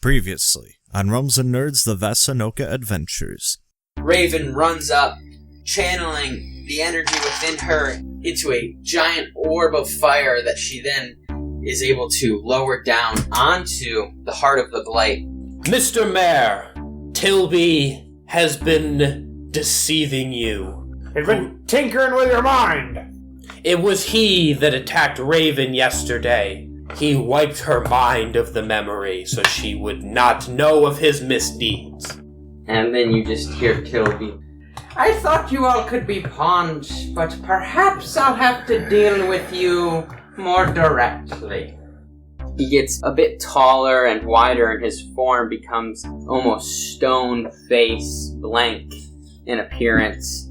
Previously, on Realms and Nerds, the Vassanoka Adventures. Raven runs up, channeling the energy within her into a giant orb of fire that she then is able to lower down onto the heart of the blight. Mr. Mayor, Tilby has been deceiving you. He's been tinkering with your mind. It was he that attacked Raven yesterday. He wiped her mind of the memory so she would not know of his misdeeds. And then you just hear Tilby. I thought you all could be pawns, but perhaps I'll have to deal with you more directly. He gets a bit taller and wider, and his form becomes almost stone face, blank in appearance.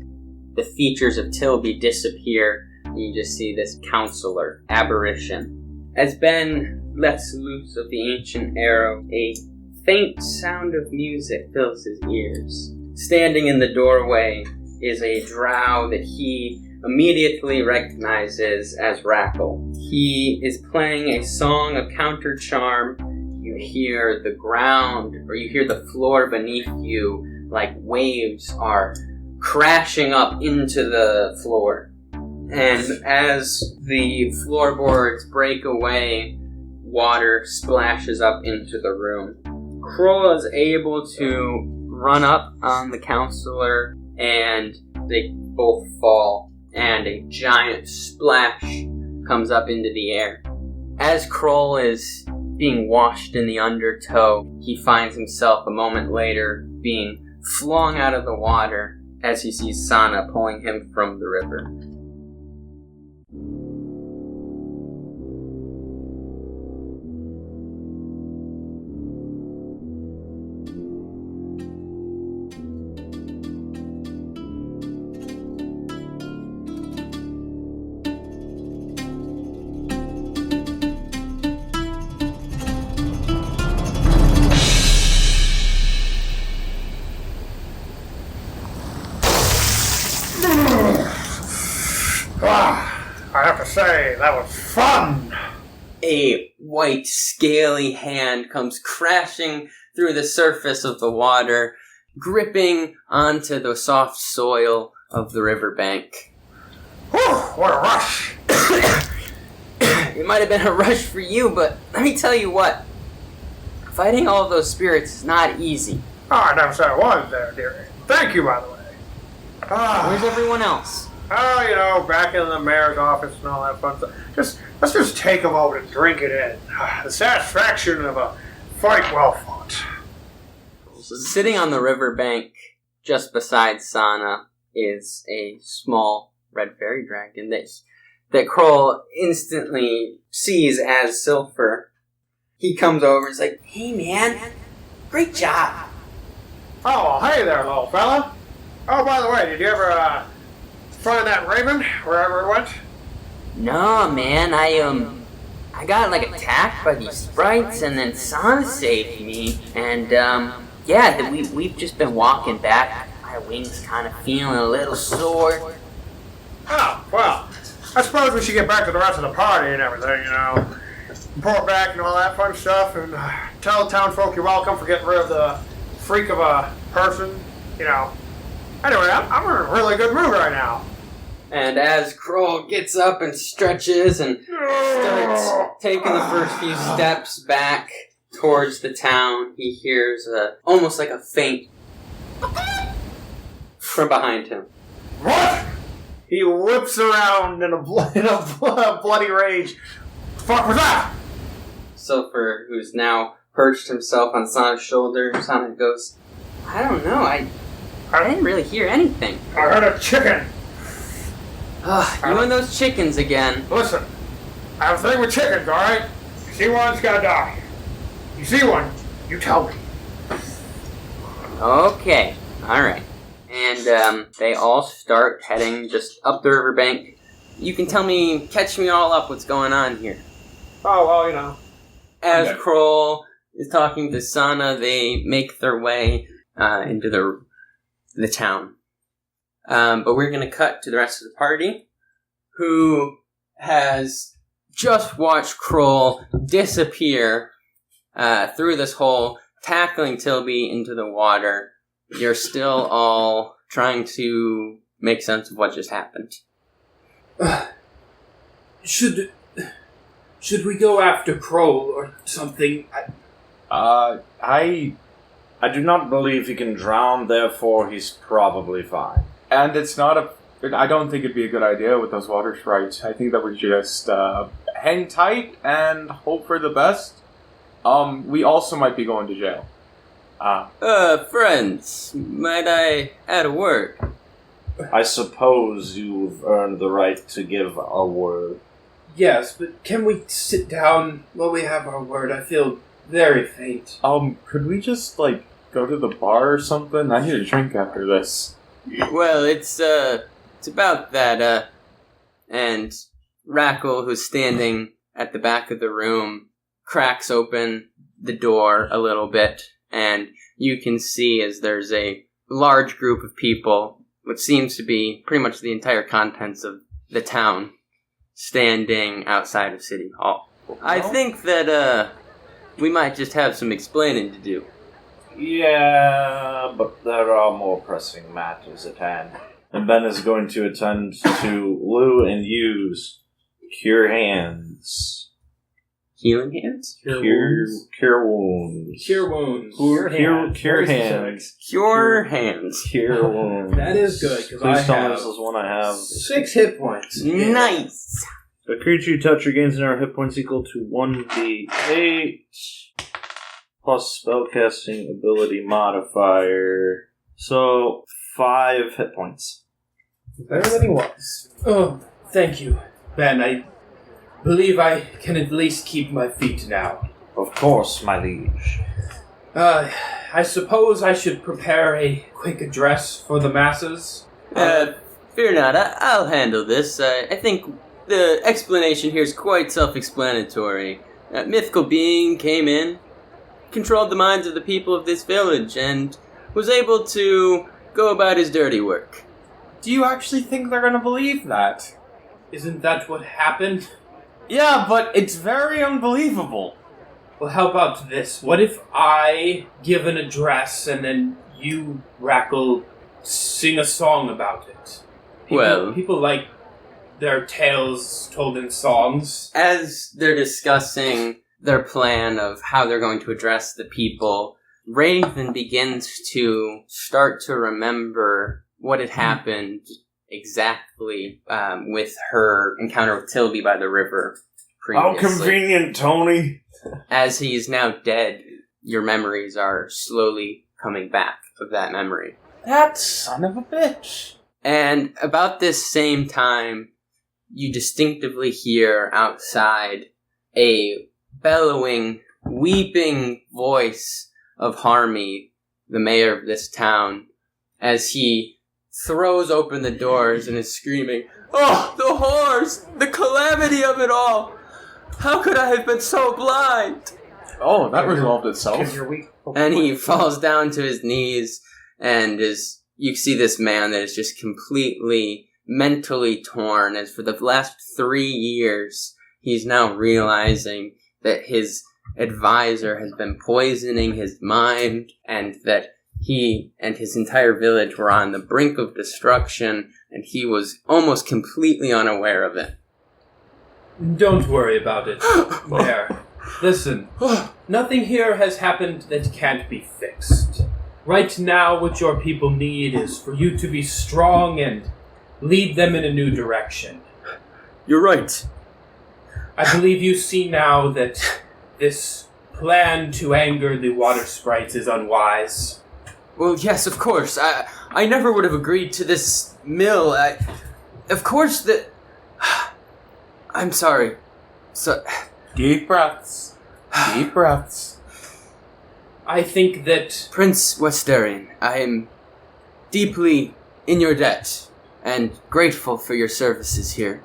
The features of Tilby disappear, and you just see this counselor, Aberration. As Ben lets loose of the ancient arrow, a faint sound of music fills his ears. Standing in the doorway is a drow that he immediately recognizes as Rackle. He is playing a song of counter charm. You hear the ground, or you hear the floor beneath you, like waves are crashing up into the floor. And as the floorboards break away, water splashes up into the room. Krohl is able to run up on the counselor, and they both fall, and a giant splash comes up into the air. As Krohl is being washed in the undertow, he finds himself a moment later being flung out of the water as he sees Sana pulling him from the river. I have to say, that was fun! A white, scaly hand comes crashing through the surface of the water, gripping onto the soft soil of the riverbank. Whew, what a rush! It might have been a rush for you, but let me tell you what. Fighting all of those spirits is not easy. Oh, I never said it was there, dearie. Thank you, by the way. Where's everyone else? Oh, you know, back in the mayor's office and all that fun stuff. Let's just take a moment and drink it in. The satisfaction of a fight well fought. Sitting on the riverbank, just beside Sana, is a small red fairy dragon that Krohl instantly sees as Sylpher. He comes over and is like, "Hey man, great job." Oh, hey there, little fella. Oh, by the way, did you ever, find that raven, wherever it went? No, man, I got, attacked by these sprites, and then Sana saved me, and, we've just been walking back. My wings kind of feeling a little sore. Oh, well, I suppose we should get back to the rest of the party and everything, you know. Report back and all that fun stuff, and tell the town folk you're welcome for getting rid of the freak of a person, you know. Anyway, I'm in a really good mood right now. And as Krohl gets up and stretches and starts taking the first few steps back towards the town, he hears almost like a faint from behind him. What? He whips around in a bloody rage. The fuck was that? Sylpher, who's now perched himself on Sana's shoulder, Sana goes, "I don't know, I didn't really hear anything." I heard a chicken. You and those chickens again. Listen, I have a thing with chickens, alright? You see one, it's gotta die. You see one, you tell me. Okay, alright. And they all start heading just up the riverbank. You can catch me all up what's going on here. Oh, well, you know. As Krohl is talking to Sana, they make their way into the town. But we're going to cut to the rest of the party, who has just watched Krohl disappear through this hole, tackling Tilby into the water. You're still all trying to make sense of what just happened. Should we go after Krohl or something? I do not believe he can drown, therefore he's probably fine. And I don't think it'd be a good idea with those water sprites. I think that we just hang tight and hope for the best. We also might be going to jail. Friends, might I add a word? I suppose you've earned the right to give a word. Yes, but can we sit down while we have our word? I feel very faint. Could we just, go to the bar or something? I need a drink after this. Well, it's about that, and Rackle, who's standing at the back of the room, cracks open the door a little bit, and you can see as there's a large group of people, which seems to be pretty much the entire contents of the town, standing outside of City Hall. I think that, we might just have some explaining to do. Yeah, but there are more pressing matters at hand. And Ben is going to attend to Llew and use Cure Hands. Healing hands? Cure wounds. Cure wounds. Cure hands. Cure hands. Cure wounds. That is good, because Please tell me this is one I have. 6 hit points. Nice! The creature you touch regains an hit points equal to 1d8 plus spellcasting ability modifier. So 5 hit points. Better than he was. Oh, thank you, Ben. I believe I can at least keep my feet now. Of course, my liege. I suppose I should prepare a quick address for the masses. Fear not, I'll handle this. I think the explanation here is quite self-explanatory. A mythical being came in, controlled the minds of the people of this village, and was able to go about his dirty work. Do you actually think they're going to believe that? Isn't that what happened? Yeah, but it's very unbelievable. Well, how about this? What if I give an address and then you, Rackle, sing a song about it? People like their tales told in songs. As they're discussing their plan of how they're going to address the people, Raven begins to start to remember what had happened exactly with her encounter with Tilby by the river previously. How convenient, Tony! As he is now dead, your memories are slowly coming back of that memory. That son of a bitch! And about this same time, you distinctively hear outside a bellowing, weeping voice of Harmee, the mayor of this town, as he throws open the doors and is screaming, "Oh, the horrors! The calamity of it all! How could I have been so blind?" Oh, that resolved itself. And he falls down to his knees, and you see this man that is just completely mentally torn, as for the last 3 years, he's now realizing that his advisor has been poisoning his mind, and that he and his entire village were on the brink of destruction, and he was almost completely unaware of it. Don't worry about it. There. Listen, nothing here has happened that can't be fixed. Right now, what your people need is for you to be strong and lead them in a new direction. You're right. I believe you see now that this plan to anger the water sprites is unwise. Well, yes, of course. I never would have agreed to this mill. Of course that... I'm sorry. Deep breaths. Deep breaths. I think that... Prince Westaryn, I am deeply in your debt and grateful for your services here.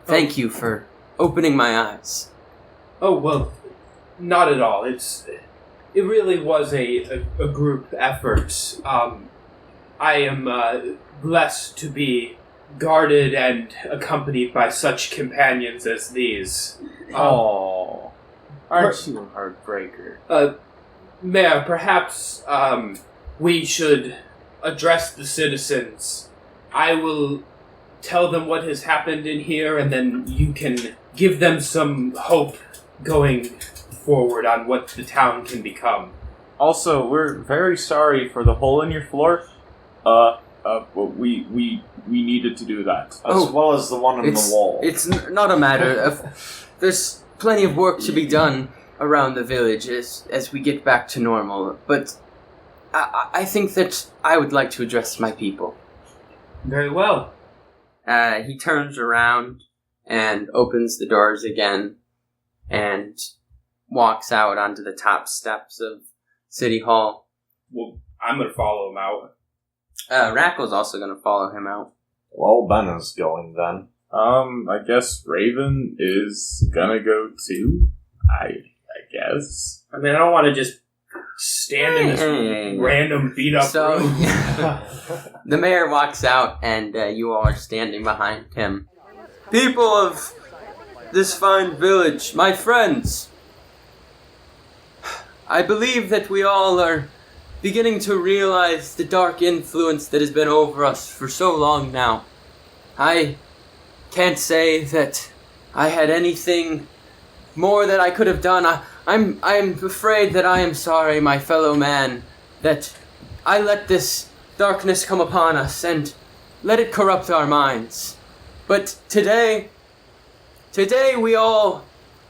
Thank you for opening my eyes. Oh, well, not at all. It really was a group effort. I am blessed to be guarded and accompanied by such companions as these. Aren't you a heartbreaker? Mayor, perhaps we should address the citizens. I will tell them what has happened in here, and then you can give them some hope going forward on what the town can become. Also, we're very sorry for the hole in your floor. We needed to do that. As well as the one in the wall. It's not a matter of... There's plenty of work to be done around the village as we get back to normal, but I think that I would like to address my people. Very well. He turns around and opens the doors again and walks out onto the top steps of City Hall. Well, I'm going to follow him out. Rackle's also going to follow him out. Well, Ben is going then. I guess Raven is gonna go too. I guess. I mean, I don't want to just stand in this random beat-up room. The mayor walks out, and you all are standing behind him. People of this fine village, my friends, I believe that we all are beginning to realize the dark influence that has been over us for so long now. I can't say that I had anything more that I could have done. I'm afraid that I am sorry, my fellow man, that I let this darkness come upon us and let it corrupt our minds. But today we all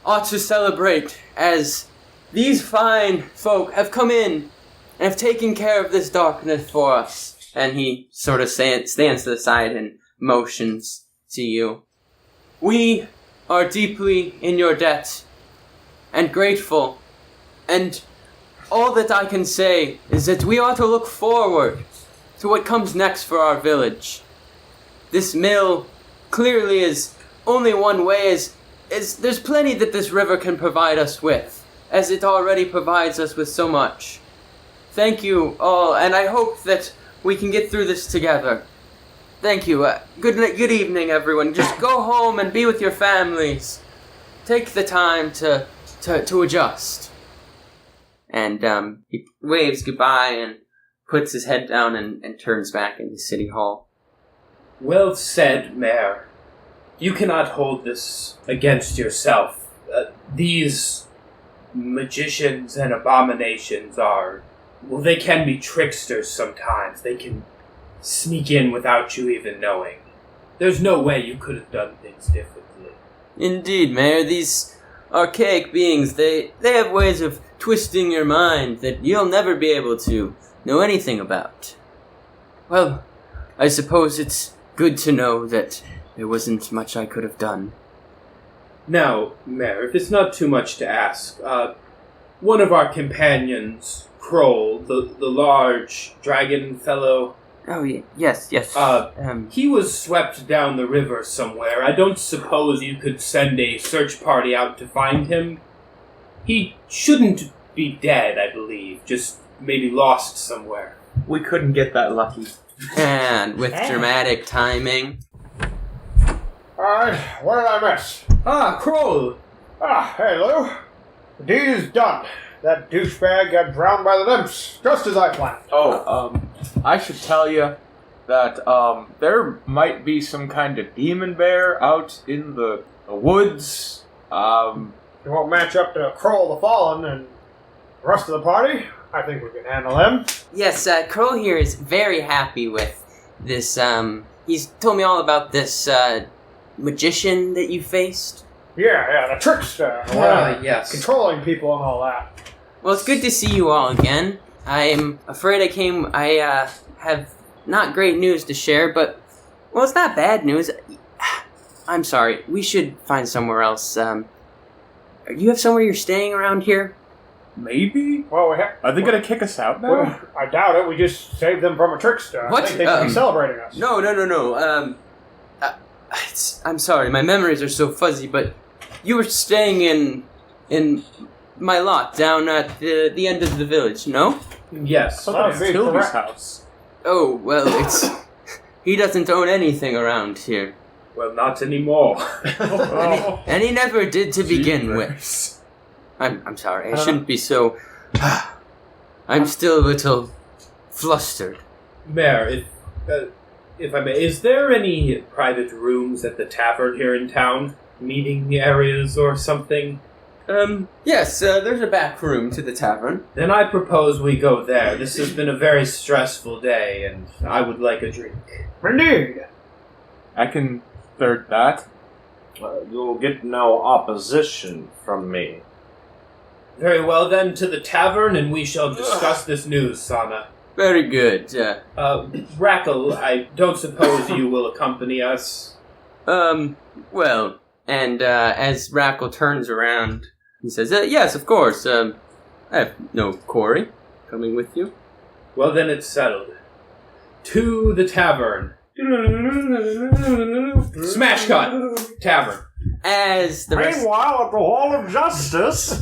ought to celebrate as these fine folk have come in and have taken care of this darkness for us. And he sort of stands to the side and motions to you. We are deeply in your debt and grateful, and all that I can say is that we ought to look forward to what comes next for our village. This mill clearly is only one way, as there's plenty that this river can provide us with, as it already provides us with so much. Thank you all, and I hope that we can get through this together. Thank you. Good evening, everyone. Just go home and be with your families. Take the time to adjust. And he waves goodbye and puts his head down and turns back into City Hall. Well said, Mayor. You cannot hold this against yourself. These magicians and abominations are... Well, they can be tricksters sometimes. They can sneak in without you even knowing. There's no way you could have done things differently. Indeed, Mayor. These archaic beings, they have ways of twisting your mind that you'll never be able to know anything about. Well, I suppose it's good to know that there wasn't much I could have done. Now, Mayor, if it's not too much to ask, one of our companions, Krohl, the large dragon fellow... Oh, yes. He was swept down the river somewhere. I don't suppose you could send a search party out to find him. He shouldn't be dead, I believe. Just maybe lost somewhere. We couldn't get that lucky. And with dramatic timing... Alright, what did I miss? Krohl! Hey, Llew. The deed is done. That douchebag got drowned by the nymphs, just as I planned. I should tell you that there might be some kind of demon bear out in the woods. You won't match up to Krohl the Fallen and the rest of the party. I think we can handle him. Yes, Krohl here is very happy with this, he's told me all about this, magician that you faced. Yeah, the trickster. Yes. Controlling people and all that. Well, it's good to see you all again. I'm afraid I have not great news to share, but, well, it's not bad news. I'm sorry, we should find somewhere else. You have somewhere you're staying around here? Maybe? Well, Are they going to kick us out now? Well, I doubt it. We just saved them from a trickster. What? I think they should be celebrating us. No. I'm sorry, my memories are so fuzzy, but you were staying in my lot down at the end of the village, no? Yes. That'd be Tilby's correct. house. Oh, well, he doesn't own anything around here. Well, not anymore. And he never did to begin with. I'm sorry. I shouldn't be so... I'm still a little flustered. Mayor, if I may, is there any private rooms at the tavern here in town? Meeting areas or something? Yes, there's a back room to the tavern. Then I propose we go there. This has been a very stressful day, and I would like a drink. Indeed. I can third that. You'll get no opposition from me. Very well, then, to the tavern, and we shall discuss this news, Sana. Very good. Rackle, I don't suppose you will accompany us? Well, and as Rackle turns around, he says, yes, of course. I have no quarry coming with you. Well, then it's settled. To the tavern. Smash cut! Tavern. As the rest... Meanwhile, at the Hall of Justice...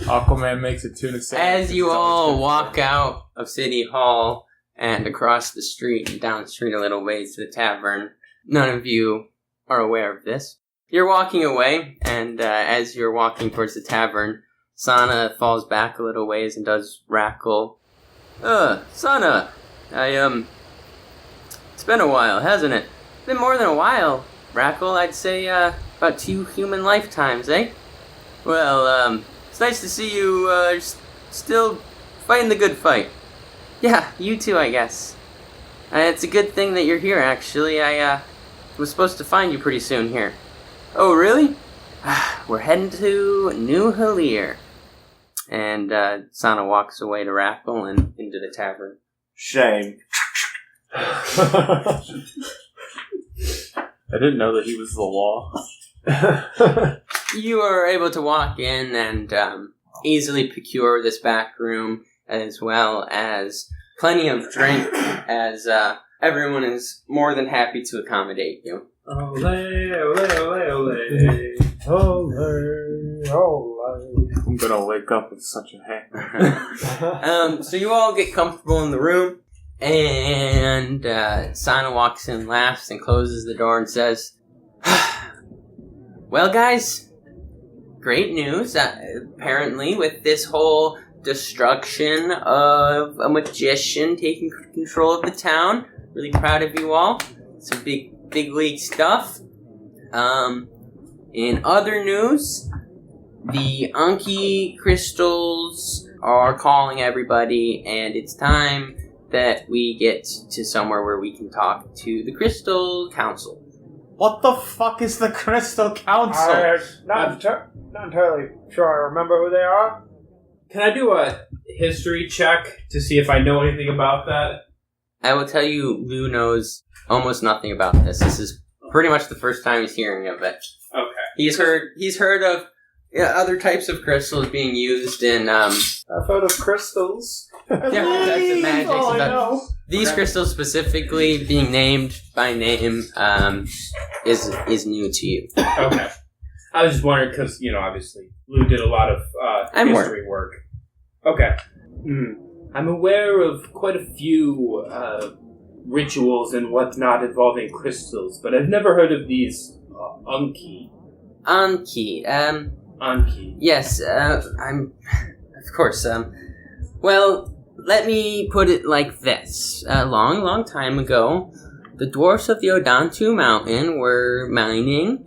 Aquaman makes it tuna sandwich. As you all walk out of City Hall and across the street and down the street a little ways to the tavern, none of you are aware of this. You're walking away, and as you're walking towards the tavern, Sana falls back a little ways and does Rackle. Sana, it's been a while, hasn't it? It's been more than a while, Rackle. I'd say, about 2 human lifetimes, eh? Well, it's nice to see you, still fighting the good fight. Yeah, you too, I guess. It's a good thing that you're here, actually. I was supposed to find you pretty soon here. Oh, really? We're heading to New Halir. And Sana walks away to Rackle and into the tavern. Shame. I didn't know that he was the law. You are able to walk in and easily procure this back room, as well as plenty of drink, as everyone is more than happy to accommodate you. Ole, ole, ole, ole. Ole, ole. I'm gonna wake up with such a hang. So you all get comfortable in the room, and Sana walks in last and closes the door and says, well, guys, great news. Apparently, with this whole destruction of a magician taking control of the town, really proud of you all. Some big league stuff. In other news, the Anki crystals are calling everybody, and it's time that we get to somewhere where we can talk to the Crystal Council. What the fuck is the Crystal Council? I'm not entirely sure I remember who they are. Can I do a history check to see if I know anything about that? I will tell you, Llew knows almost nothing about this. This is pretty much the first time he's hearing of it. Okay. He's heard of other types of crystals being used in I've heard of crystals. that's the magic. all I know. These crystals specifically being named by name is new to you. Okay. I was just wondering because, obviously, Llew did a lot of history work. Okay. I'm aware of quite a few rituals and whatnot involving crystals, but I've never heard of these Anki. Anki. Anki. Yes, I'm... Of course, well, let me put it like this. A long time ago, the dwarfs of the Odantu Mountain were mining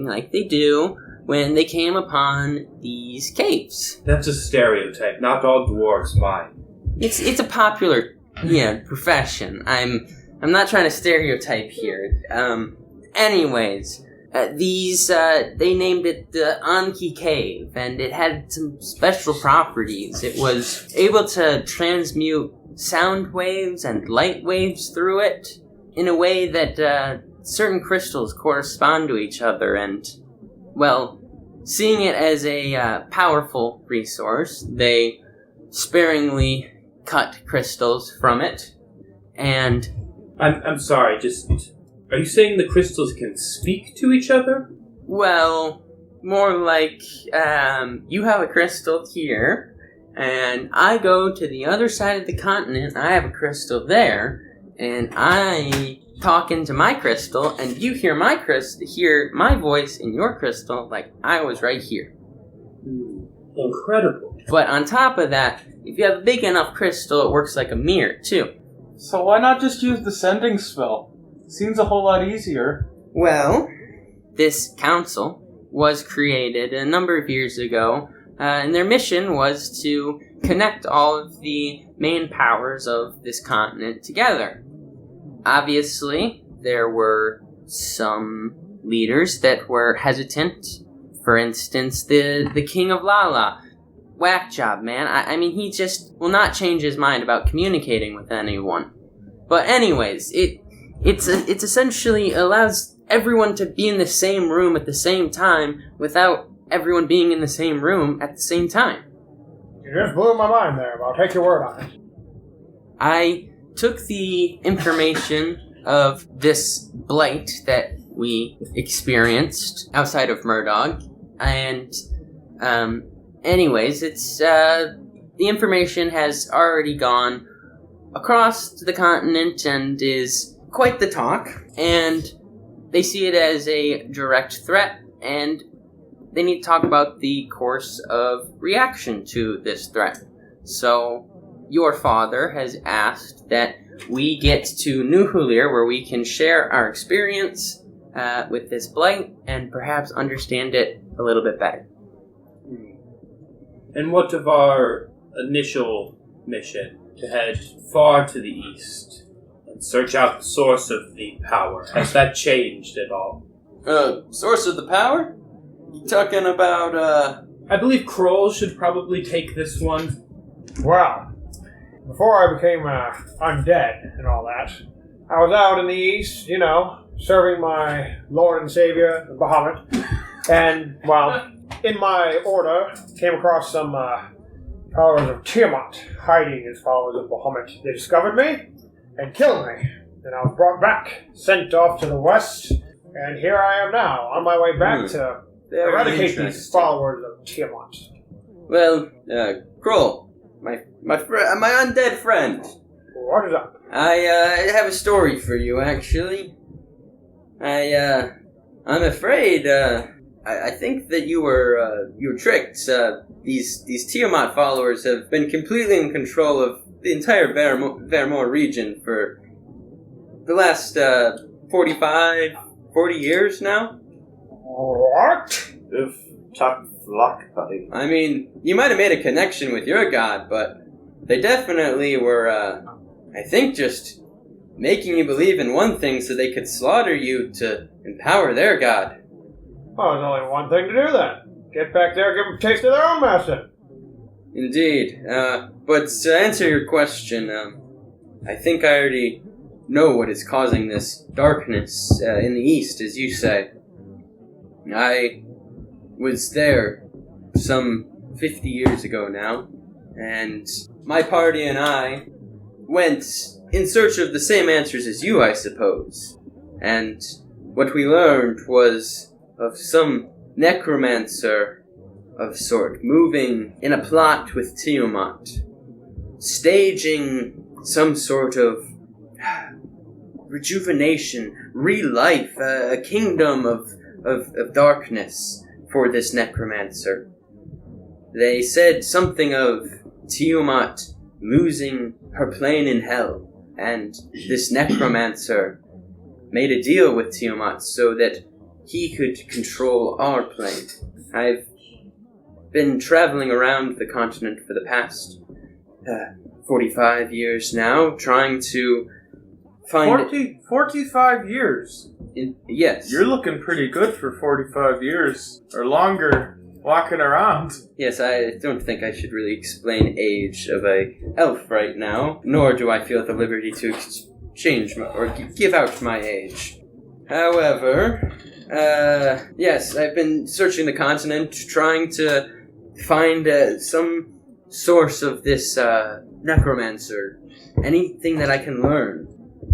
like they do when they came upon these caves. That's a stereotype. Not all dwarves mine. It's a popular, profession. I'm not trying to stereotype here. Anyways, they named it the Anki Cave, and it had some special properties. It was able to transmute sound waves and light waves through it in a way that certain crystals correspond to each other, and, well, seeing it as a powerful resource, they sparingly cut crystals from it, and... I'm sorry, are you saying the crystals can speak to each other? Well, more like, you have a crystal here, and I go to the other side of the continent, I have a crystal there, and I talk into my crystal, and you hear my voice in your crystal like I was right here. Incredible. But on top of that, if you have a big enough crystal, it works like a mirror, too. So why not just use the sending spell? Seems a whole lot easier. Well, this council was created a number of years ago, and their mission was to connect all of the main powers of this continent together. Obviously, there were some leaders that were hesitant. For instance, the King of Lala. Whack job, man. I mean, he just will not change his mind about communicating with anyone. But anyways, it's essentially allows everyone to be in the same room at the same time without everyone being in the same room at the same time. You just blew my mind there, but I'll take your word on it. I took the information of this blight that we experienced outside of Murdog, and anyways, it's the information has already gone across the continent and is quite the talk, and they see it as a direct threat, and they need to talk about the course of reaction to this threat. So, your father has asked that we get to New Hulir, where we can share our experience with this blight and perhaps understand it a little bit better. And what of our initial mission to head far to the east and search out the source of the power? Has that changed at all? Source of the power? You talking about, I believe Krohl should probably take this one. Well, before I became undead and all that, I was out in the east, serving my Lord and Savior, Bahamut. And, well, in my order, came across some followers of Tiamat hiding as followers of Bahamut. They discovered me and killed me. And I was brought back, sent off to the west, and here I am now, on my way back to eradicate these followers of Tiamat. Well, Krohl, my undead friend. What is up? I have a story for you, actually. I'm afraid, I think that you were tricked. These Tiamat followers have been completely in control of the entire Vermore region for the last 40 years now. What? If tough luck, buddy. I mean, you might have made a connection with your god, but they definitely were, I think, just making you believe in one thing so they could slaughter you to empower their god. Well, there's only one thing to do then. Get back there, give them a taste of their own medicine. Indeed. But to answer your question, I think I already know what is causing this darkness in the east, as you say. I was there some 50 years ago now, and my party and I went in search of the same answers as you, I suppose. And what we learned was of some necromancer of sort moving in a plot with Tiamat, staging some sort of rejuvenation, re-life, a kingdom of darkness for this necromancer. They said something of Tiamat losing her plane in hell, and this necromancer made a deal with Tiamat so that he could control our plane. I've been traveling around the continent for the past 45 years now, trying to find... 45 years? Yes. You're looking pretty good for 45 years, or longer, walking around. Yes, I don't think I should really explain age of a elf right now, nor do I feel at the liberty to change or give out my age. However, yes, I've been searching the continent, trying to find some source of this necromancer. Anything that I can learn.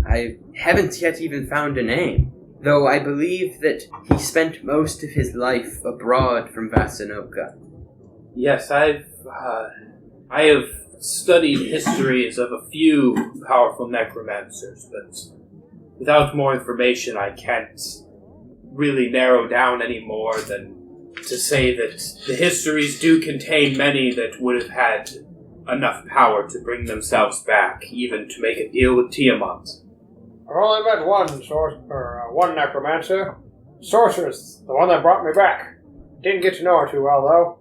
I haven't yet even found a name, though I believe that he spent most of his life abroad from Vassanoka. Yes, I have studied histories of a few powerful necromancers, but without more information I can't really narrow down any more than to say that the histories do contain many that would have had enough power to bring themselves back, even to make a deal with Tiamat. I've only met one necromancer. Sorceress, the one that brought me back. Didn't get to know her too well, though.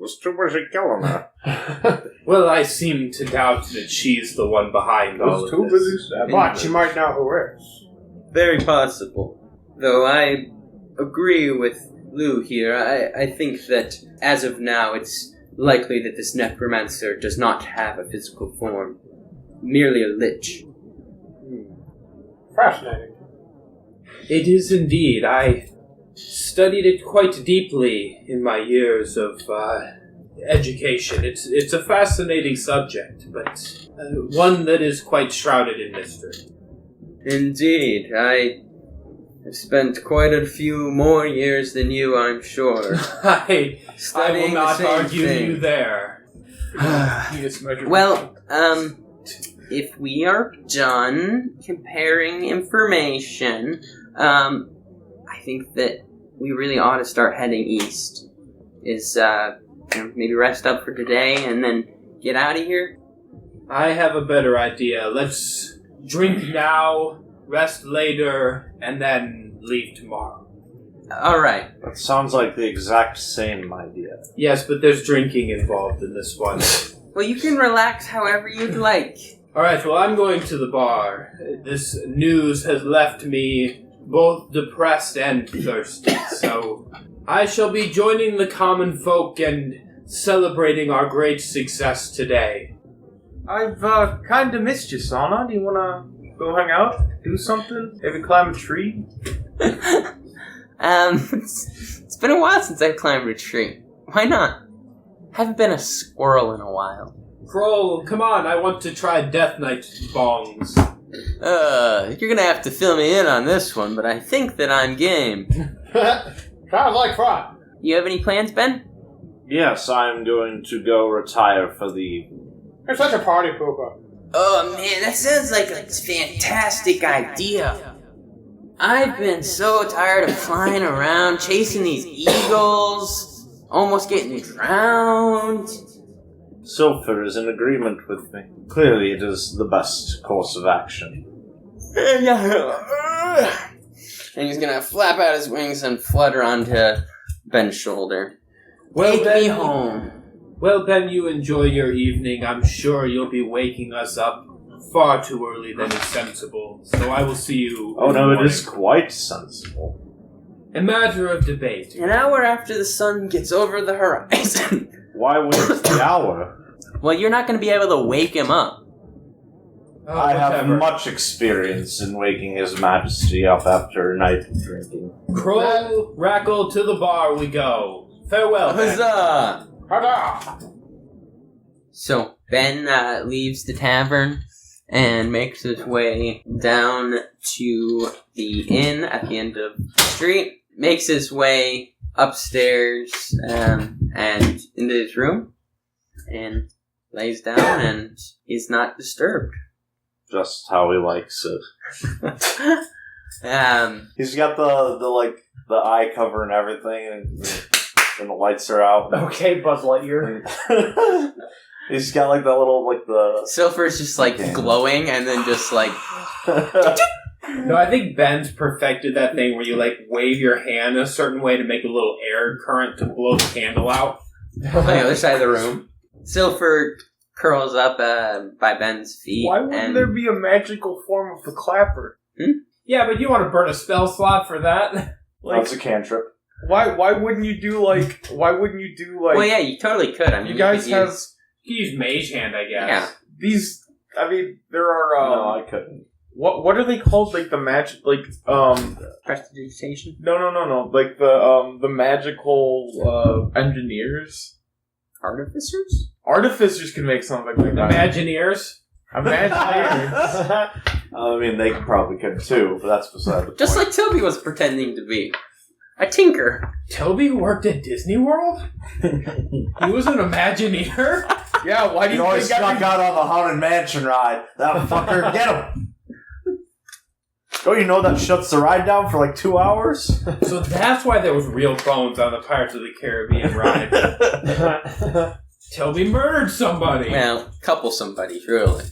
Was too busy killing her. Well, I seem to doubt that she's the one behind all of this. But she might know who is. Very possible. Though I agree with Llew here. I think that as of now, it's likely that this necromancer does not have a physical form. Merely a lich. Fascinating. It is indeed. I studied it quite deeply in my years of education. It's a fascinating subject, but one that is quite shrouded in mystery. Indeed. I have spent quite a few more years than you, I'm sure. I will Studying not the same argue thing. you there. Well, if we are done comparing information, I think that we really ought to start heading east. Maybe rest up for today and then get out of here? I have a better idea. Let's drink now, rest later, and then leave tomorrow. Alright. That sounds like the exact same idea. Yes, but there's drinking involved in this one. Well, you can relax however you'd like. Alright, well, I'm going to the bar. This news has left me both depressed and thirsty, so I shall be joining the common folk and celebrating our great success today. I've kind of missed you, Sana. Do you want to go hang out? Do something? Maybe climb a tree? It's been a while since I've climbed a tree. Why not? Haven't been a squirrel in a while. Krohl, come on, I want to try Death Knight bongs. You're gonna have to fill me in on this one, but I think that I'm game. Sounds like fun. You have any plans, Ben? Yes, I'm going to go retire for the evening. You're such a party pooper. Oh man, that sounds like a fantastic idea. I've been so tired of flying around, chasing these eagles, almost getting drowned. Sylpher is in agreement with me. Clearly it is the best course of action. And he's gonna flap out his wings and flutter onto Ben's shoulder. Well, Take Ben, me home. Well, Ben, you enjoy your evening. I'm sure you'll be waking us up far too early than is sensible. So I will see you. Oh in the no, it morning. is quite sensible. A matter of debate. An hour after the sun gets over the horizon. Why wait the hour? Well, you're not gonna be able to wake him up. Oh, I have whatever. much experience in waking His Majesty up after a night of drinking. Krohl, Rackle, to the bar we go. Farewell, Ben. Huzzah! Huzzah! So Ben leaves the tavern and makes his way down to the inn at the end of the street. Makes his way upstairs and into his room and lays down and is not disturbed. Just how he likes it. He's got the eye cover and everything, and the lights are out. Okay, Buzz Lightyear. He's got the little the. Sylpher's just glowing and then just No, I think Ben's perfected that thing where you wave your hand a certain way to make a little air current to blow the candle out. on the other side of the room. Sylpher curls up by Ben's feet. Why wouldn't there be a magical form of the clapper? Yeah, but you want to burn a spell slot for that? That's a cantrip. Why wouldn't you do Well, yeah, you totally could. I mean, you guys You can use Mage Hand, I guess. Yeah. these? I mean, there are. No, I couldn't. What are they called? The magic Prestidigitation? No. The magical engineers. Artificers? Artificers can make something like that. Imagineers? Imagineers. I mean, they probably could too, but that's beside the point. Just like Toby was pretending to be. A tinker. Toby worked at Disney World? He was an Imagineer? Yeah, why do You you always think snuck out on the Haunted Mansion ride. That fucker, get him! Don't you know that shuts the ride down for like 2 hours? So that's why there was real bones on the Pirates of the Caribbean ride. Tilby murdered somebody. Well, couple somebodies, really.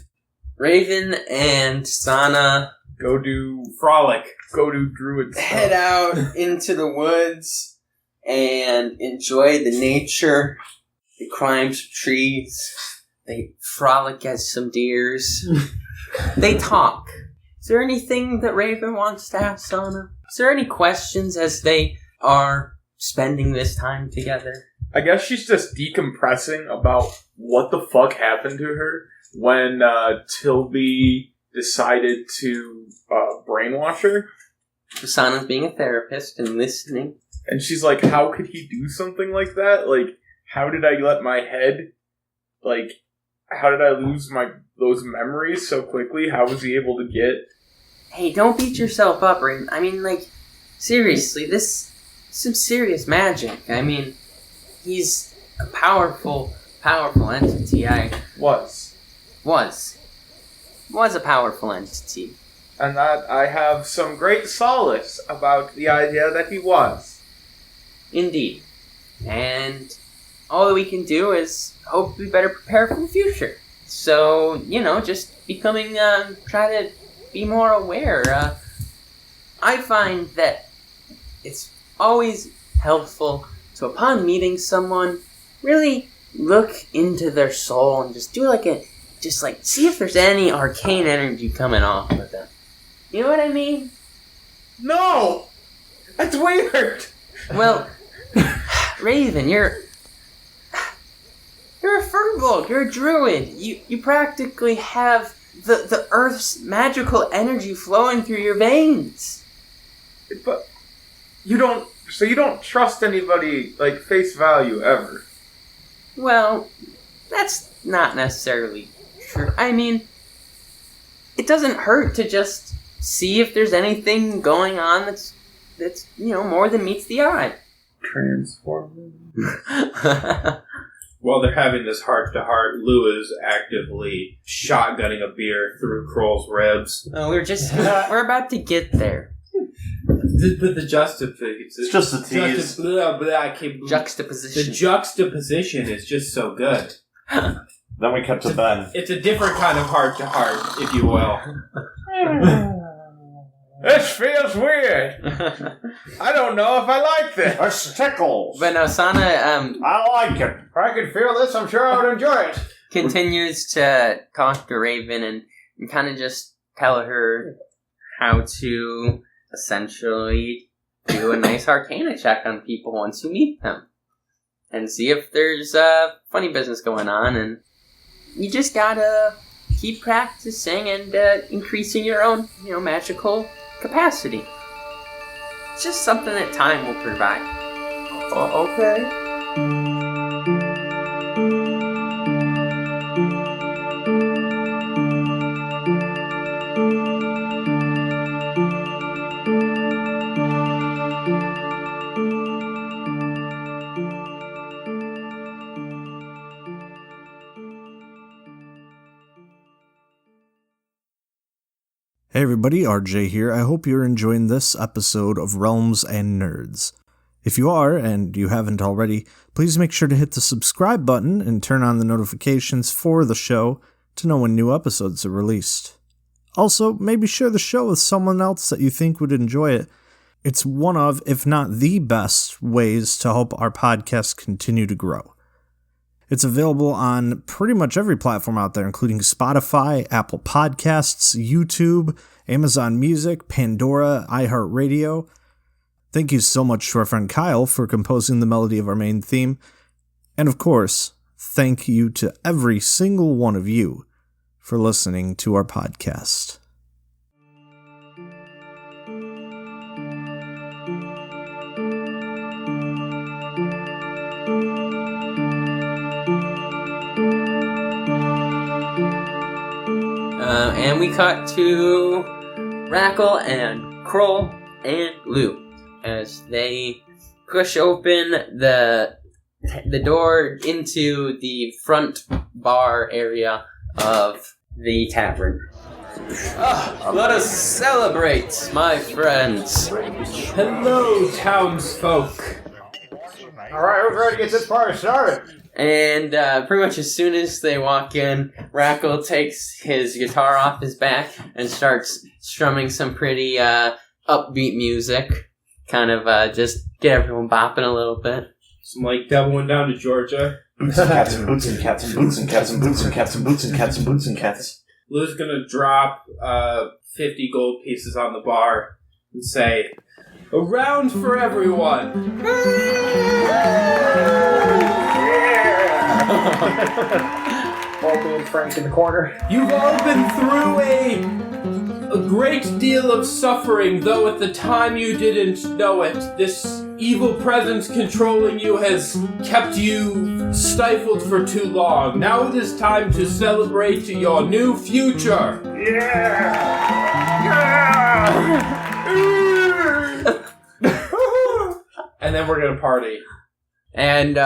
Raven and Sana Go do Frolic. druid stuff. head out into the woods and enjoy the nature, the crimes of trees. They frolic as some deers. They talk. Is there anything that Raven wants to ask Sana? Is there any questions as they are spending this time together? I guess she's just decompressing about what the fuck happened to her when Tilby decided to brainwash her. Sana's being a therapist and listening. And she's like, how could he do something like that? Like, how did I let my head, like, how did I lose those memories so quickly? How was he able to get... Hey, don't beat yourself up, Raven. I mean, like, seriously, this is some serious magic. I mean, he's a powerful entity. Was a powerful entity. And that I have some great solace about the idea that he was. Indeed. And all that we can do is hope we better prepare for the future. So, just becoming, try to be more aware. I find that it's always helpful to, upon meeting someone, really look into their soul and just do see if there's any arcane energy coming off of them. You know what I mean? No! That's weird! Well, Raven, you're a Furbolg, you're a druid. You practically have the Earth's magical energy flowing through your veins. But you don't trust anybody, like, face value, ever? Well, that's not necessarily true. I mean, it doesn't hurt to just see if there's anything going on that's more than meets the eye. Transforming. While they're having this heart-to-heart, Llew is actively shotgunning a beer through Krohl's ribs. Oh, we're about to get there. The juxtaposition. It's just a tease. Juxtaposition. The juxtaposition is just so good. Then we cut to Ben. It's a different kind of heart-to-heart, if you will. This feels weird. I don't know if I like this. This tickles. But no, Sana I like it. If I could feel this, I'm sure I would enjoy it. continues to talk to Raven and kind of just tell her how to essentially do a nice arcana check on people once you meet them. And see if there's funny business going on. And you just gotta keep practicing and increasing your own, magical capacity. It's just something that time will provide. Okay. Hey everybody, RJ here. I hope you're enjoying this episode of Realms and Nerds. If you are, and you haven't already, please make sure to hit the subscribe button and turn on the notifications for the show to know when new episodes are released. Also, maybe share the show with someone else that you think would enjoy it. It's one of, if not the best, ways to help our podcast continue to grow. It's available on pretty much every platform out there, including Spotify, Apple Podcasts, YouTube, Amazon Music, Pandora, iHeartRadio. Thank you so much to our friend Kyle for composing the melody of our main theme. And of course, thank you to every single one of you for listening to our podcast. And we cut to Rackle and Krohl and Llew as they push open the door into the front bar area of the tavern. Let us celebrate, my friends. Hello, townsfolk. All right, who's ready to get this party started? And pretty much as soon as they walk in, Rackle takes his guitar off his back and starts strumming some pretty upbeat music. Kind of just get everyone bopping a little bit. Some like Devil Went Down to Georgia. Cats and boots and cats and boots and cats and boots and cats and boots and cats and boots and cats. Lou's gonna drop 50 gold pieces on the bar and say, "A round for everyone." Baldy and Frank in the corner. You've all been through a great deal of suffering, though at the time you didn't know it. This evil presence controlling you has kept you stifled for too long. Now it is time to celebrate your new future. And then we're gonna party. And,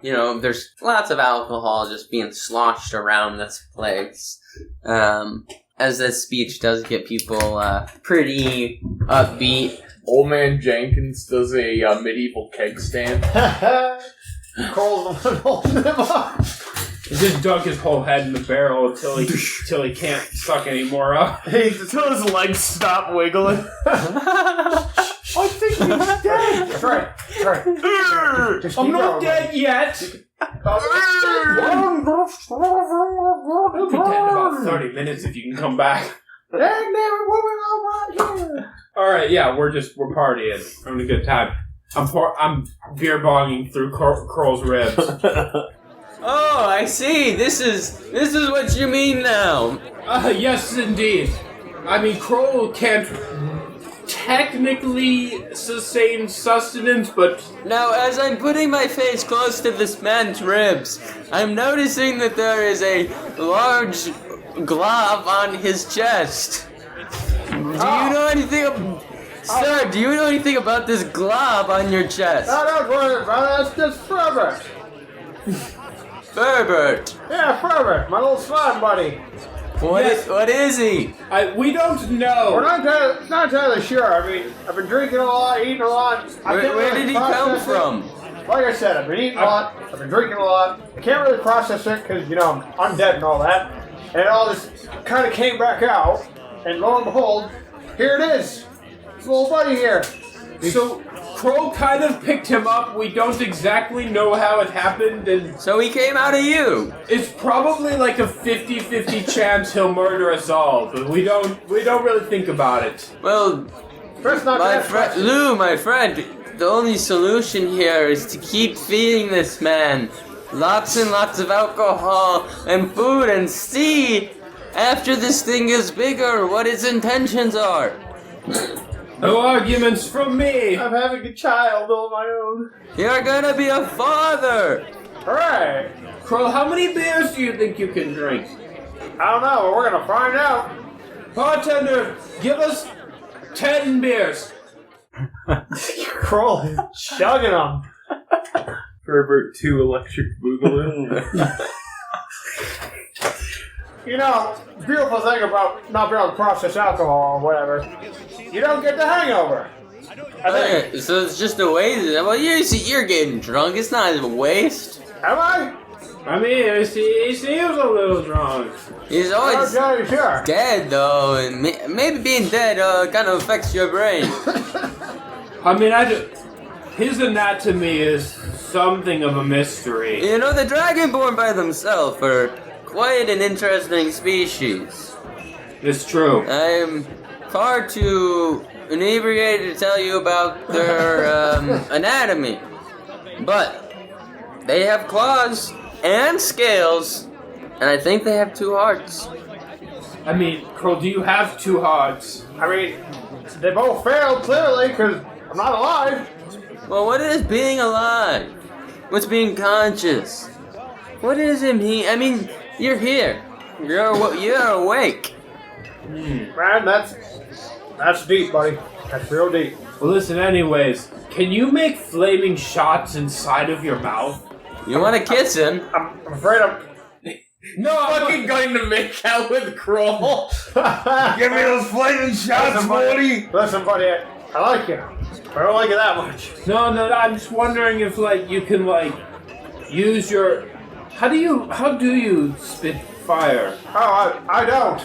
there's lots of alcohol just being sloshed around this place. As this speech does get people pretty upbeat. Old Man Jenkins does a medieval keg stand. Krohl's the one holding him up. He just dug his whole head in the barrel until he can't suck any more up. Until his legs stop wiggling. I think he's dead. That's right. Just I'm keep not going, dead yet. buddy. We'll be dead in about 30 minutes if you can come back. Alright, yeah, we're partying. Having a good time. I'm beer bonging through Krohl's ribs. Oh, I see. This is what you mean now. Yes, indeed. I mean, Krohl can't technically sustain sustenance, but Now, as I'm putting my face close to this man's ribs, I'm noticing that there is a large glob on his chest. Do you know anything Sir, do you know anything about this glob on your chest? No, don't worry about it. That's just Ferbert. Ferbert. Yeah, Ferbert, my little slime buddy. What is he? we don't know. We're not entirely sure. I mean, I've been drinking a lot, eating a lot. Where did he come from? Like I said, I've been eating a lot. I've been drinking a lot. I can't really process it because, I'm undead and all that. And all this kind of came back out. And lo and behold, here it is. This little buddy here. So, Krohl kind of picked him up. We don't exactly know how it happened, and So he came out of you. it's probably like a 50-50 chance he'll murder us all, but we don't really think about it. Well, First, not my that friend, Llew, my friend, the only solution here is to keep feeding this man lots and lots of alcohol and food and see, after this thing is bigger, what his intentions are. No arguments from me. I'm having a child on my own. You're gonna be a father. Hooray! Krohl, how many beers do you think you can drink? I don't know, but we're gonna find out. Bartender, give us 10 beers. Krohl is chugging them. Herbert 2 Electric Boogaloo. Beautiful thing about not being able to process alcohol or whatever, you don't get the hangover. Okay, so it's just a waste. Well, you're getting drunk. It's not a waste. Am I? I mean, he seems a little drunk. He's I'm always not sure. dead, though, and maybe being dead kind of affects your brain. I mean, his anatomy is something of a mystery. You know, the dragonborn by themselves are quite an interesting species. It's true. I'm far too inebriated to tell you about their anatomy. But they have claws and scales, and I think they have 2 hearts. I mean, Krohl, do you have 2 hearts? I mean, they both failed clearly because I'm not alive. Well, what is being alive? What's being conscious? What does it mean? I mean, you're here. You're awake. Man, that's deep, buddy. That's real deep. Well, listen, anyways, can you make flaming shots inside of your mouth? You want to kiss him? I'm afraid I'm... No, I'm Fucking going to make out with Kroll. Give me those flaming shots, Morty! Listen, buddy, I like you. I don't like you that much. No, I'm just wondering if, like, you can, like, use your... How do you spit fire? Oh, I don't.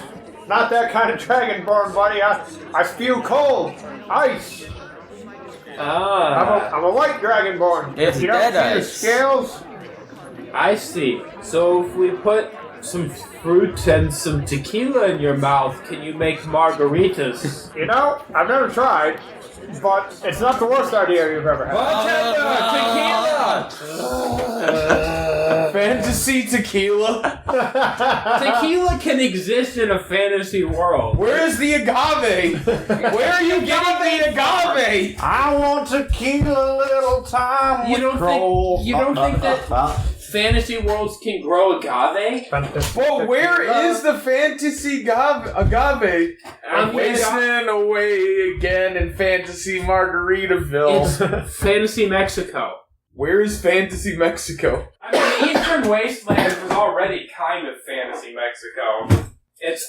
Not that kind of dragonborn, buddy. I spew cold. Ice. Ah. I'm a white dragonborn. It's You don't dead see the ice. scales? I see. So if we put some fruit and some tequila in your mouth, can you make margaritas? You know, I've never tried, but it's not the worst idea you've ever had. Fantasy tequila. Tequila can exist in a fantasy world. Where is the agave? Where are you getting the agave? I want tequila a little time You with don't Kroll. think that fantasy worlds can grow agave? Well, where is the fantasy agave? I'm Agave- wasting away again in fantasy Margaritaville. It's fantasy Mexico. Where is fantasy Mexico? I mean, the Eastern Wasteland is already kind of fantasy Mexico. It's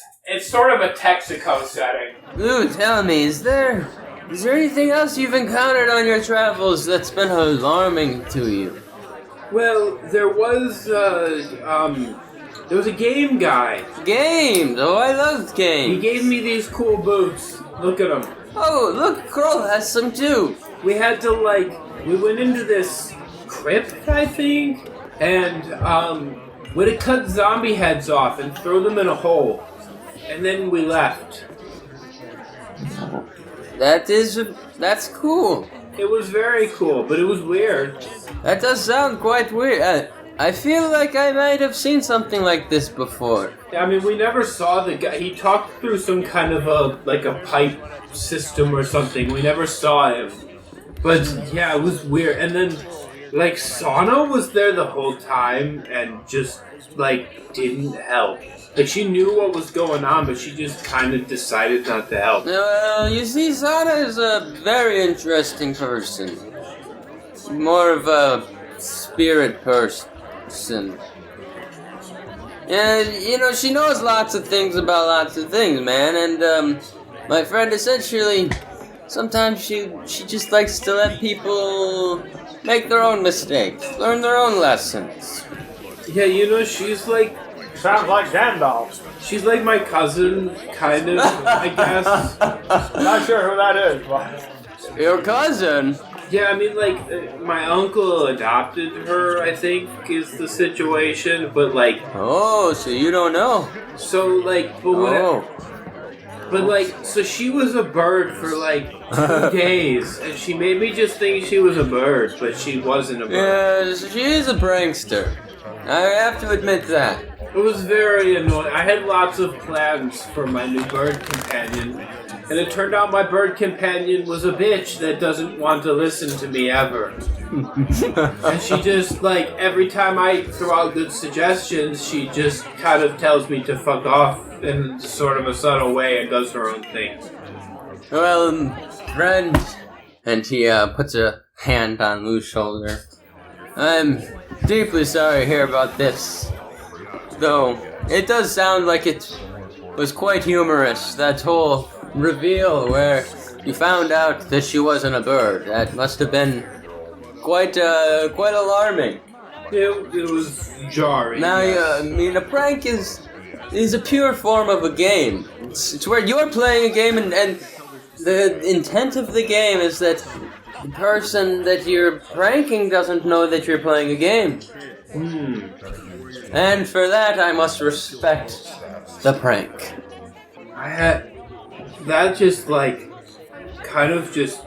sort of a Texaco setting. Lou, tell me, is there anything else you've encountered on your travels that's been alarming to you? Well, there was a game guy. Games! Oh, I love He games. gave me these cool boots. Look at them. Oh, look, Kroll has some too. We had to we went into this crypt, I think, and we had to cut zombie heads off and throw them in a hole, and then we left. That's cool. It was very cool, but it was weird. That does sound quite weird. I feel like I might have seen something like this before. I mean, we never saw the guy. He talked through some kind of a pipe system or something. We never saw him. But yeah, it was weird. And then, Sauna was there the whole time and just, didn't help. She knew what was going on, but she just kind of decided not to help. You see, Sana is a very interesting person. More of a spirit person. And, she knows lots of things about lots of things, man. And, my friend essentially, sometimes she just likes to let people make their own mistakes, learn their own lessons. Yeah, she's Sounds like Gandalf. she's like my cousin, kind of, I guess. Not sure who that is, but... Your cousin? Yeah, I mean, my uncle adopted her, I think, is the situation, but, Oh, so you don't know? so, so she was a bird for, 2 days, and she made me just think she was a bird, but she wasn't a bird. Yeah, she is a prankster. I have to admit that. It was very annoying. I had lots of plans for my new bird companion, and it turned out my bird companion was a bitch that doesn't want to listen to me ever. And she just, every time I throw out good suggestions, she just kind of tells me to fuck off in sort of a subtle way and does her own thing. Well, friend, and he puts a hand on Lou's shoulder. I'm deeply sorry to hear about this. Though, it does sound like it was quite humorous, that whole reveal where you found out that she wasn't a bird. That must have been quite alarming. It was jarring. Now, yes. a prank is a pure form of a game. It's where you're playing a game and the intent of the game is that the person that you're pranking doesn't know that you're playing a game. And for that, I must respect the prank. That just, kind of just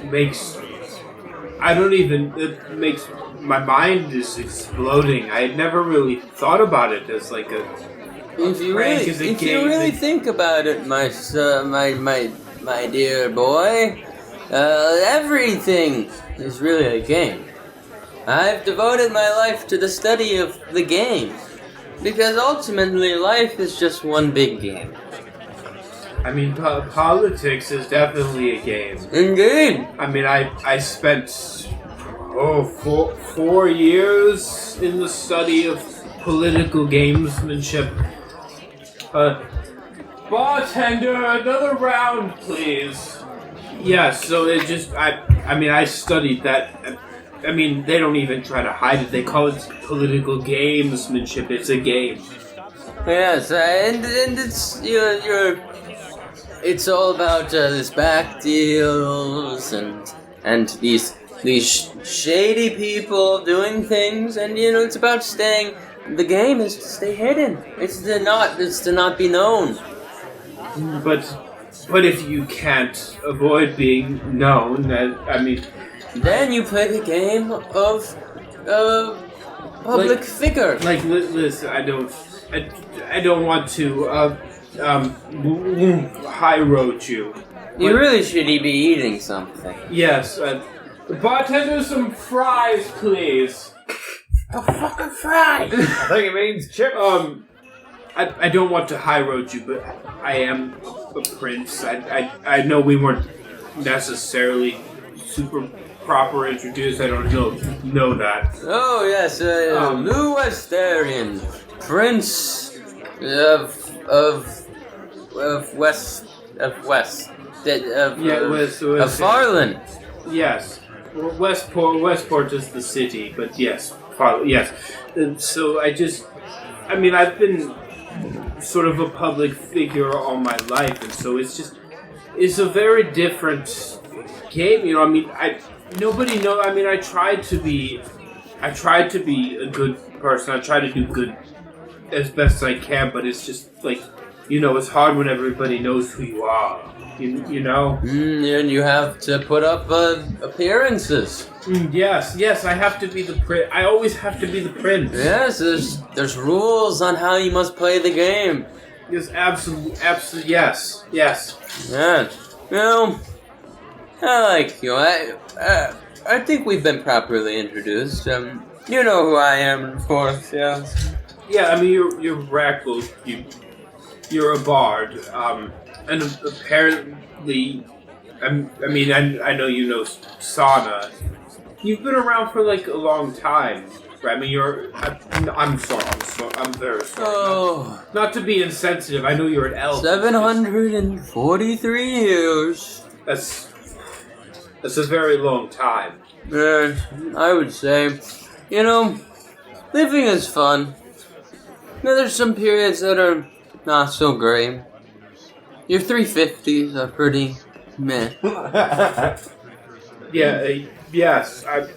makes... it makes... My mind is exploding. I had never really thought about it as, If you really think about it, my dear boy, everything is really a game. I've devoted my life to the study of the game, because ultimately life is just one big game. I mean, politics is definitely a game. Indeed. I mean, I spent 4 years in the study of political gamesmanship. Bartender, another round, please. Yes, so it just, I studied that. I mean, they don't even try to hide it. They call it political gamesmanship. It's a game. Yes, and it's it's all about this back deals and these shady people doing things, and it's about staying. The game is to stay hidden. It's to not be known. But if you can't avoid being known, then you play the game of public figure. Like, listen, I don't want to high road you. You really should be eating something. Yes, bartender, some fries, please. Fucking fries. I think it means chips. I don't want to high road you, but I am a prince. I know we weren't necessarily super proper introduced. I don't know that. Oh yes, Llew Westaryn, Prince of Farland. Yes, Westport is the city, but yes, yes. And so I've been sort of a public figure all my life, and so it's a very different game. Nobody knows. I tried to be a good person. I try to do good as best I can, but it's just like, it's hard when everybody knows who you are. And you have to put up appearances. Yes, I have to be the prince. I always have to be the prince. Yes, there's rules on how you must play the game. Yes, absolutely, yes. Yes. I like you. I think we've been properly introduced. You know who I am, of course. Yeah. Yeah, you're Rackle. You're a bard. And apparently, I know you know Sana. You've been around for like a long time. Right? I'm sorry. I'm very sorry. Oh. Not to be insensitive. I know you're an elf. 743 years. That's a very long time. I would say, living is fun. There's some periods that are not so great. Your 350s are pretty meh. Yes. I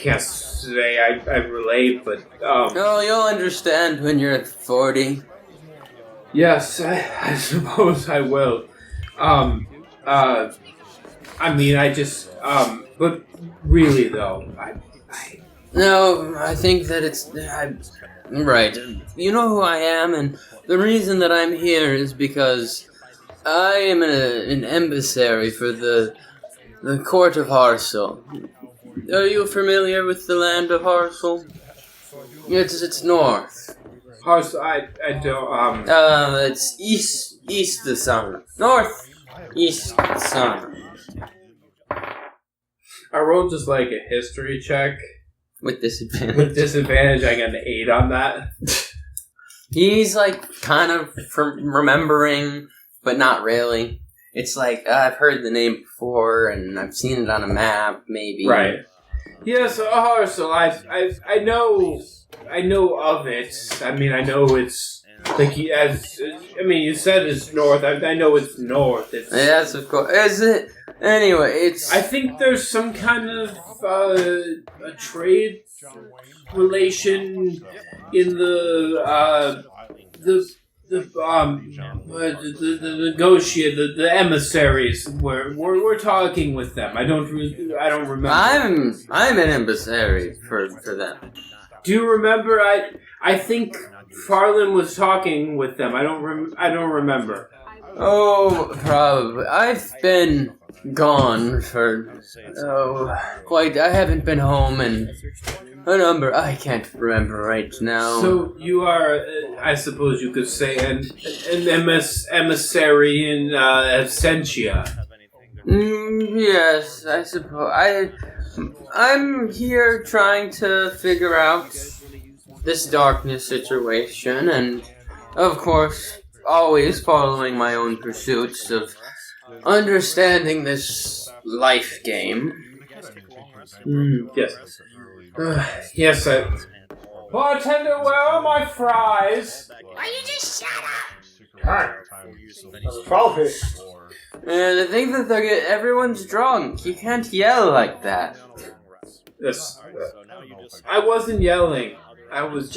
can't say I relate, but Oh, you'll understand when you're at 40. Yes, I suppose I will. But really though, No, I think that it's... right. You know who I am, and the reason that I'm here is because I am an emissary for the court of Harsel. Are you familiar with the land of Harsel? It's north. Harsel, I don't, it's east the sun. North, east the sun. I rolled just like a history check. With disadvantage. With disadvantage, I got an 8 on that. He's like kind of remembering, but not really. It's like I've heard the name before, and I've seen it on a map, maybe. Right. Yes, Harsel. I know of it. I know it's like you said it's north. I know it's north. Yes, of course. Is it? Anyway, it's... I think there's some kind of a trade relation in the emissaries where we're talking with them. I don't remember. I'm an emissary for them. Do you remember? I think Farland was talking with them. I don't remember. Oh, probably. I've been gone for I haven't been home in a number. I can't remember right now. So you are, I suppose you could say, an emissary in Absentia. Yes, I suppose. I'm here trying to figure out this darkness situation, and of course, always following my own pursuits of understanding this life game. Yes. Yes, Bartender, where are my fries? Why you just shut up? Salty. And I think that everyone's drunk. You can't yell like that. Yes. I wasn't yelling. I was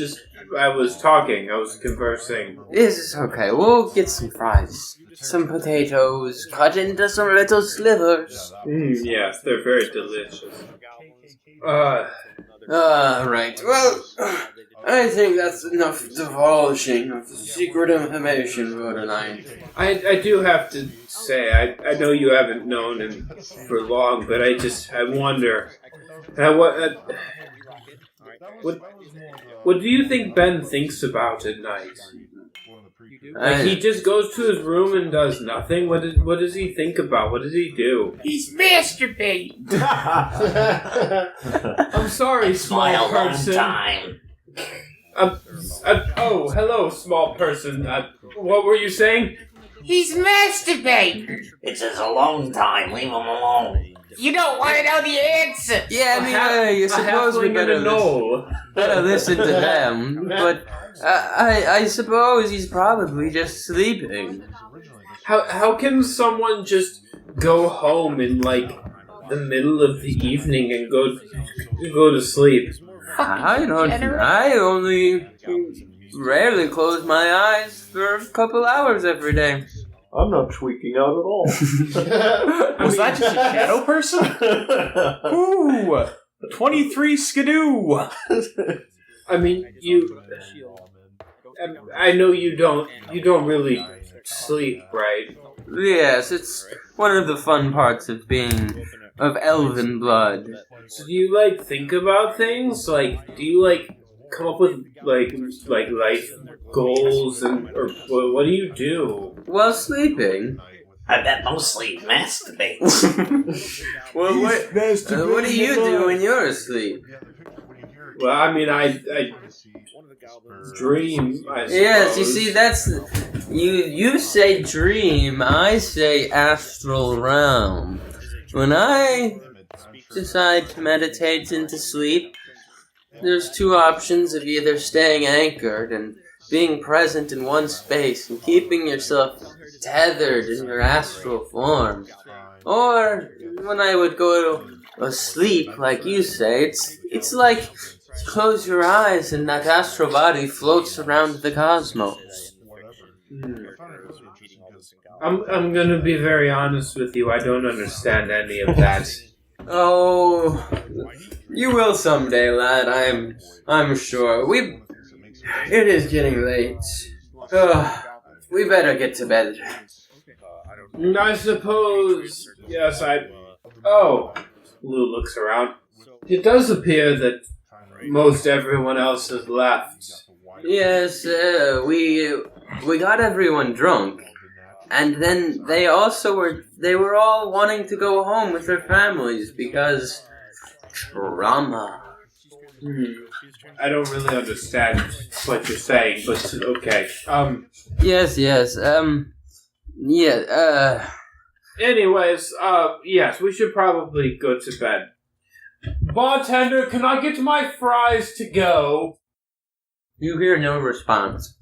talking. I was conversing. This is okay. We'll get some fries. Some potatoes cut into some little slivers. Yes, they're very delicious. Right. Well, I think that's enough divulging of secret information for tonight. I do have to say, I know you haven't known him for long, but I wonder, what do you think Ben thinks about at night? Like, he just goes to his room and does nothing? What does he think about? What does he do? He's masturbating. I'm sorry, small person. Time. Oh, hello, small person. What were you saying? He's masturbating. It's just a long time. Leave him alone. You don't want to know the answer. Yeah, I suppose we better listen to them. But I suppose he's probably just sleeping. How can someone just go home in like the middle of the evening and go to sleep? I only rarely close my eyes for a couple hours every day. I'm not tweaking out at all. Was that just a shadow person? Ooh, 23 skidoo. I mean, I know you don't really sleep, right? Yes, it's one of the fun parts of being of elven blood. So do you like think about things? Like, do you like come up with like life goals or what do you do? While sleeping. I bet mostly masturbate. Well, what do you do when you're asleep? Well, I mean, I dream, I suppose. Yes, you see, that's... You say dream, I say astral realm. When I decide to meditate into sleep, there's two options of either staying anchored and being present in one space and keeping yourself tethered in your astral form. Or, when I would go to sleep, like you say, it's like close your eyes and that astral body floats around the cosmos. I'm gonna be very honest with you, I don't understand any of that. Oh, you will someday, lad, I'm sure. It is getting late. We better get to bed. I suppose, yes, Oh, Llew looks around. It does appear that most everyone else has left. Yes, we got everyone drunk. And then they were all wanting to go home with their families because trauma. I don't really understand what you're saying, but okay. Yes, Anyways, yes, we should probably go to bed. Bartender, can I get my fries to go? You hear no response.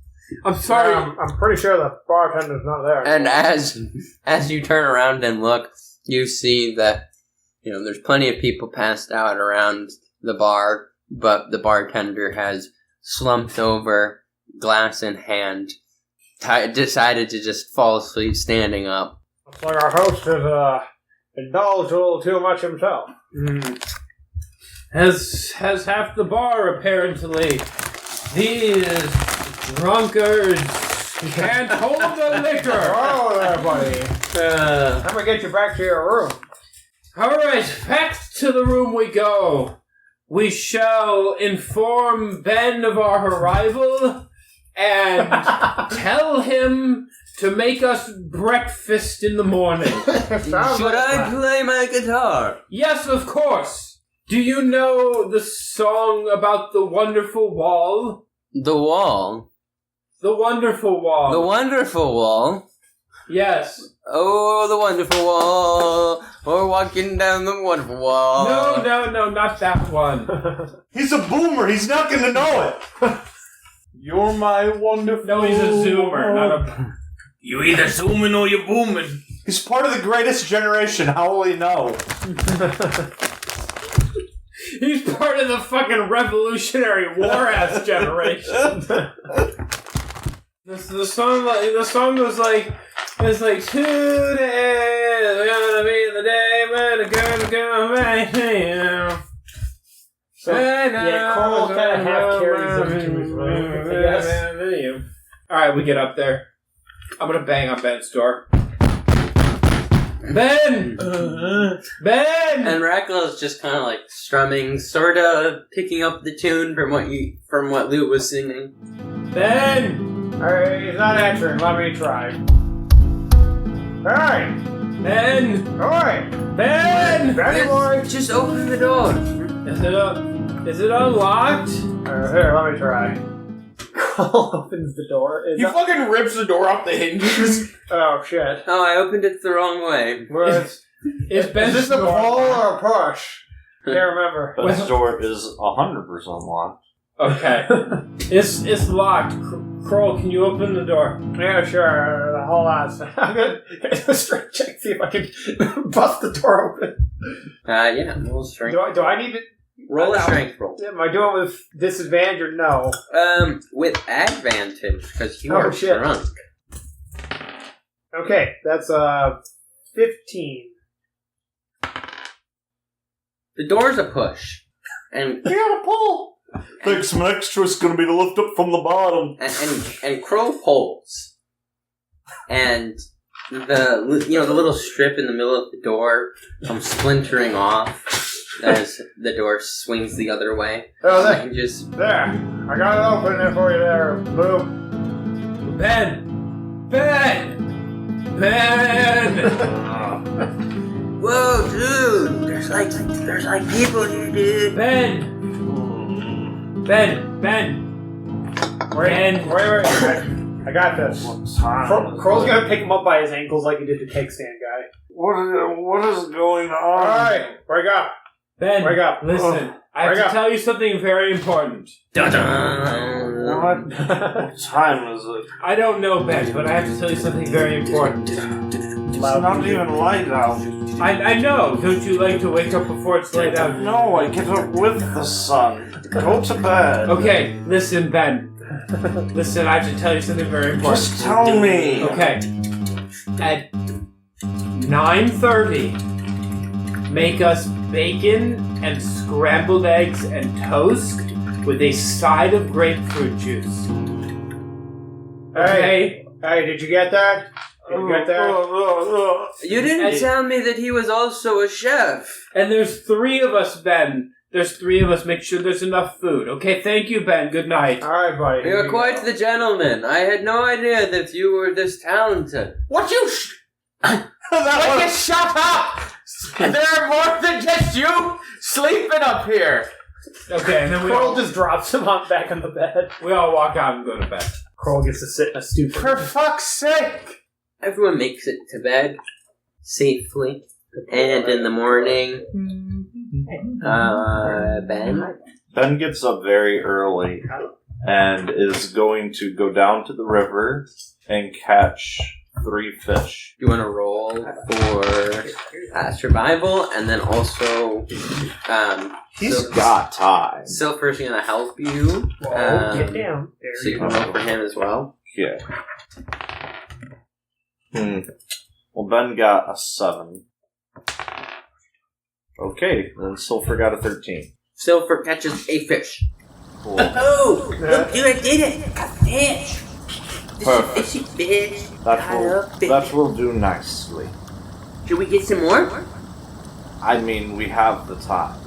I'm sorry. I'm pretty sure the bartender's not there. And as you turn around and look, you see that, there's plenty of people passed out around the bar, but the bartender has slumped over, glass in hand, decided to just fall asleep standing up. Looks like our host has indulged a little too much himself. Has half the bar, apparently. These drunkards can't hold the liquor. Oh, there, buddy. I'm gonna get you back to your room. Alright, back to the room we go. We shall inform Ben of our arrival and tell him to make us breakfast in the morning. Should I play my guitar? Yes, of course. Do you know the song about the wonderful wall? The wall. The wonderful wall. The wonderful wall. Yes. Oh, the wonderful wall. We're walking down the wonderful wall. No, not that one. He's a boomer. He's not going to know it. You're my wonderful... No, he's a zoomer, not a... You either zooming or you booming. He's part of the greatest generation. How will he know? He's part of the fucking Revolutionary War-ass generation. The song was like... It's like, today is gonna be the day when the girls go back here. So, yeah, Kroll kind of half carries them to his room, I guess. Alright, we get up there. I'm gonna bang on Ben's door. Ben! Ben! And Rackle is just kind of like strumming, sort of picking up the tune from what Llew was singing. Ben! Alright, he's not answering. Let me try. Alright! Ben! Alright! Ben! Benny boy! Just open the door. Is it unlocked? Here, let me try. Kroll opens the door. He fucking rips the door off the hinges. Oh, shit. Oh, I opened it the wrong way. Is this a pull or a push? Can't remember. Ben's door is 100% locked. Okay. It's locked. Kroll, can you open the door? Yeah, sure. Hold on. I'm gonna get a strength check, see if I can bust the door open. Yeah, roll strength. Do I need to... Roll a strength roll. Am I doing it with disadvantage or no? With advantage, because you Oh, are shit. drunk. Okay, that's 15. The door's a push. And You gotta pull. I think some extra is going to be to lift up from the bottom. and Kroll pulls. And the little strip in the middle of the door comes splintering off as the door swings the other way. Oh, there. And just There. I got it open there for you there, Blue. Ben! whoa, dude! There's like people here, dude. Ben! Wait. I got this. Kroll's gonna pick him up by his ankles like he did the cake stand guy. What is going on? Alright, wake up. Ben, Wake up. listen. I have to tell you something very important. What time is it? I don't know, Ben, but I have to tell you something very important. It's not even light out. I know. Don't you like to wake up before it's light out? No, I get up with the sun. Go to bed. Okay, listen, Ben. Listen, I have to tell you something very important. Just tell me. Okay. At 9:30, make us bacon and scrambled eggs and toast with a side of grapefruit juice. Okay? Hey, did you get that? You didn't tell me that he was also a chef. And there's 3 of us, Ben. There's 3 of us. Make sure there's enough food. Okay, thank you, Ben. Good night. Alright, buddy. You're quite the gentleman. I had no idea that you were this talented. What you... Would you shut up? There are more than just you sleeping up here. Okay, and then Kroll just drops him back on the bed. we all walk out and go to bed. Kroll gets to sit in a stupor. For fuck's sake. Everyone makes it to bed safely. And in the morning, Ben gets up very early and is going to go down to the river and catch 3 fish. you want to roll for survival, and then also He's got time. Sylpher's going to help you. Get down. There So you can roll for him as well. Yeah. Well, Ben got a 7. Okay, then Sylpher got a 13. Sylpher catches a fish. Cool. Oh, look, dude, I did it. Got fish. Perfect. Fishy fish. That will do nicely. Should we get some more? I mean, we have the time.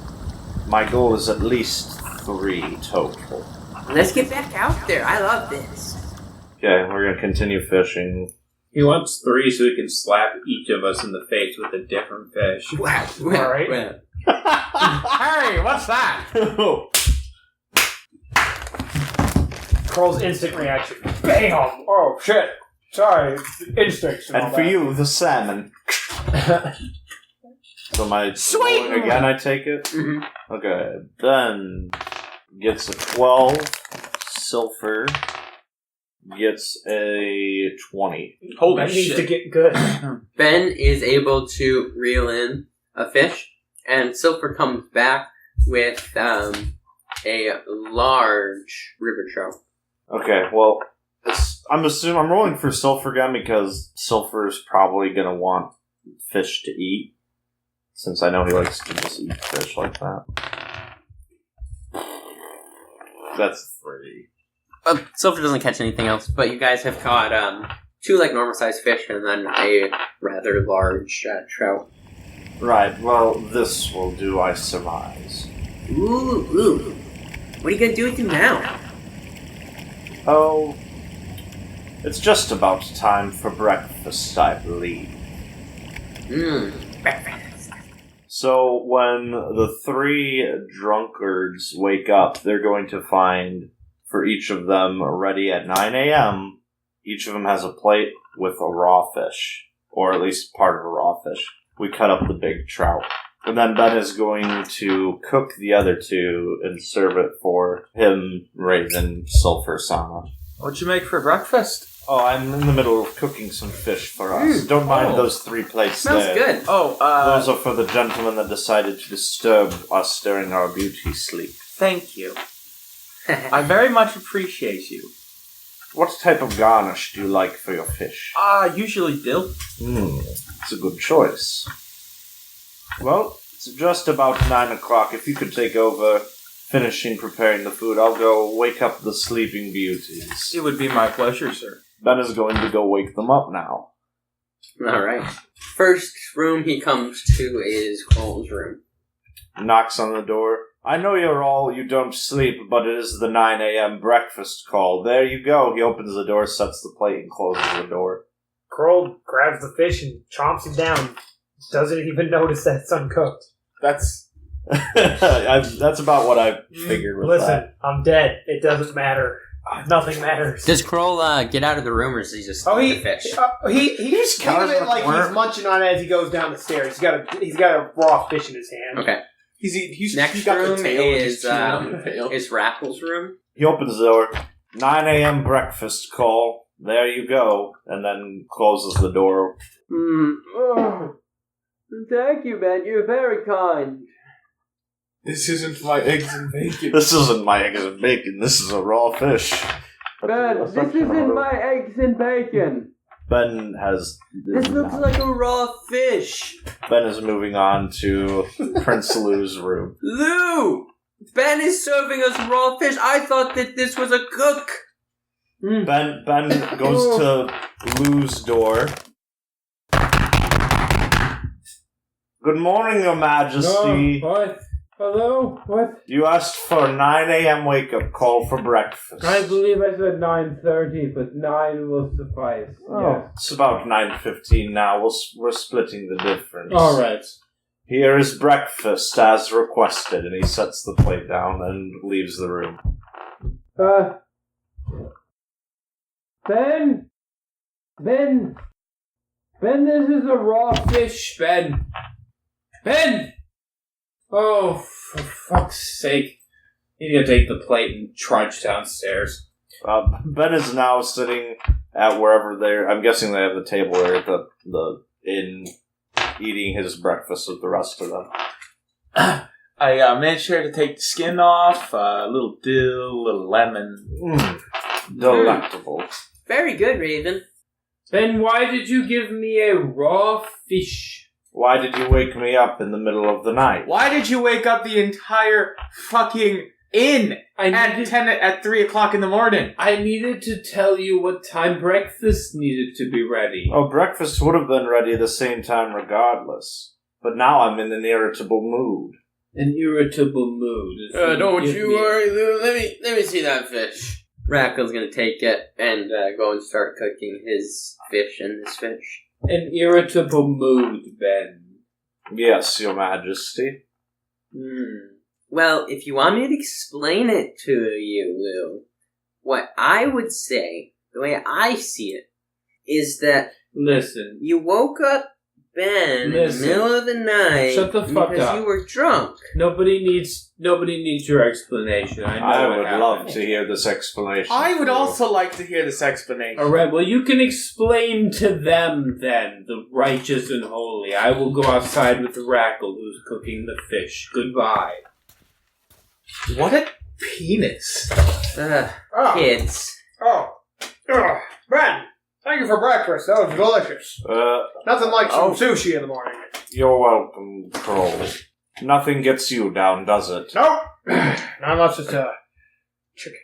My goal is at least 3 total. Let's get back out there. I love this. Okay, we're gonna continue fishing. He wants 3 so he can slap each of us in the face with a different fish. Wow. Alright. Hey, what's that? Krohl's instant reaction. Bam! Oh, shit. Sorry, instincts. And for you, the salmon. So my Sweet! rolling again, I take it? Mhm. Okay. Ben gets a 12. Sylpher gets a 20. Holy That needs shit. to get good. Ben is able to reel in a fish, and Sylpher comes back with a large river trout. Okay, well, I'm rolling for Sylpher again because Sylpher's probably gonna want fish to eat, since I know he likes to just eat fish like that. That's 3. Sylpher doesn't catch anything else, but you guys have caught 2 like normal sized fish and then a rather large trout. Right, well, this will do, I surmise. Ooh. What are you gonna do with him now? Oh, it's just about time for breakfast, I believe. Breakfast. So when the 3 drunkards wake up, they're going to find, for each of them, ready at 9 a.m., each of them has a plate with a raw fish, or at least part of a raw fish. We cut up the big trout. And then Ben is going to cook the other 2 and serve it for him, Raven, Sylpher, Sana. What'd you make for breakfast? Oh, I'm in the middle of cooking some fish for us. Don't mind those 3 plates Smells there. good. Oh, Those are for the gentleman that decided to disturb us during our beauty sleep. thank you. I very much appreciate you. What type of garnish do you like for your fish? Usually dill. It's a good choice. Well, it's just about 9 o'clock. If you could take over finishing preparing the food, I'll go wake up the sleeping beauties. It would be my pleasure, sir. Ben is going to go wake them up now. Alright. First room he comes to is Krohl's room. Knocks on the door. I know you don't sleep, but it is the 9 a.m. breakfast call. There you go. He opens the door, sets the plate, and closes the door. Krohl grabs the fish and chomps it down. Doesn't even notice that it's uncooked. That's... That's about what I figured with Listen, that. I'm dead. It doesn't matter. Nothing matters. Does Krohl get out of the room, or does he just Oh, eat the fish? He just kind of it like he's munching on it as he goes down the stairs. He's got a raw fish in his hand. Okay. He's Next got the room tail and he's is chewing on the tail. Rackle's room. He opens the door. 9 a.m. breakfast call. There you go. And then closes the door. Oh, thank you, Ben. You're very kind. This isn't my eggs and bacon. This isn't my eggs and bacon. This is a raw fish. This isn't my eggs and bacon. Ben has... This looks like a raw fish. Ben is moving on to Prince Llew's room. Llew! Ben is serving us raw fish. I thought that this was a cook. Ben goes to Llew's door. Good morning, Your Majesty. What? Hello? What? You asked for a 9 a.m. wake-up call for breakfast. I believe I said 9:30, but 9 will suffice. Yes. It's about 9:15 now. We're splitting the difference. All right. Here is breakfast as requested, and he sets the plate down and leaves the room. Ben, this is a raw fish, Ben. Oh, for fuck's sake. He's gonna take the plate and trudge downstairs. Ben is now sitting at wherever I'm guessing they have the table there at the inn, eating his breakfast with the rest of them. I made sure to take the skin off, a little dill, a little lemon. Delectable. Very good, Raven. Ben, why did you give me a raw fish? Why did you wake me up in the middle of the night? Why did you wake up the entire fucking inn at 3 o'clock in the morning? I needed to tell you what time breakfast needed to be ready. Oh, breakfast would have been ready at the same time regardless. But now I'm in an irritable mood. An irritable mood. Don't you worry, Llew. Let me see that fish. Rackle's gonna take it and go and start cooking his fish and his fish. An irritable mood, Ben. Yes, Your Majesty. Well, if you want me to explain it to you, Llew, what I would say, the way I see it, is that Listen. you woke up Ben in the middle of the night Shut the fuck because up. you were drunk. Nobody needs your explanation. I what would happened. love to hear this explanation. I would also like to hear this explanation. Alright, well, you can explain to them, then, the righteous and holy. I will go outside with the Rackle, who's cooking the fish. Goodbye. What a penis. Oh. Kids. Oh. Ugh. Ben, thank you for breakfast. That was delicious. Nothing like some sushi in the morning. You're welcome, Krohl. Nothing gets you down, does it? Nope. Not unless it's chicken.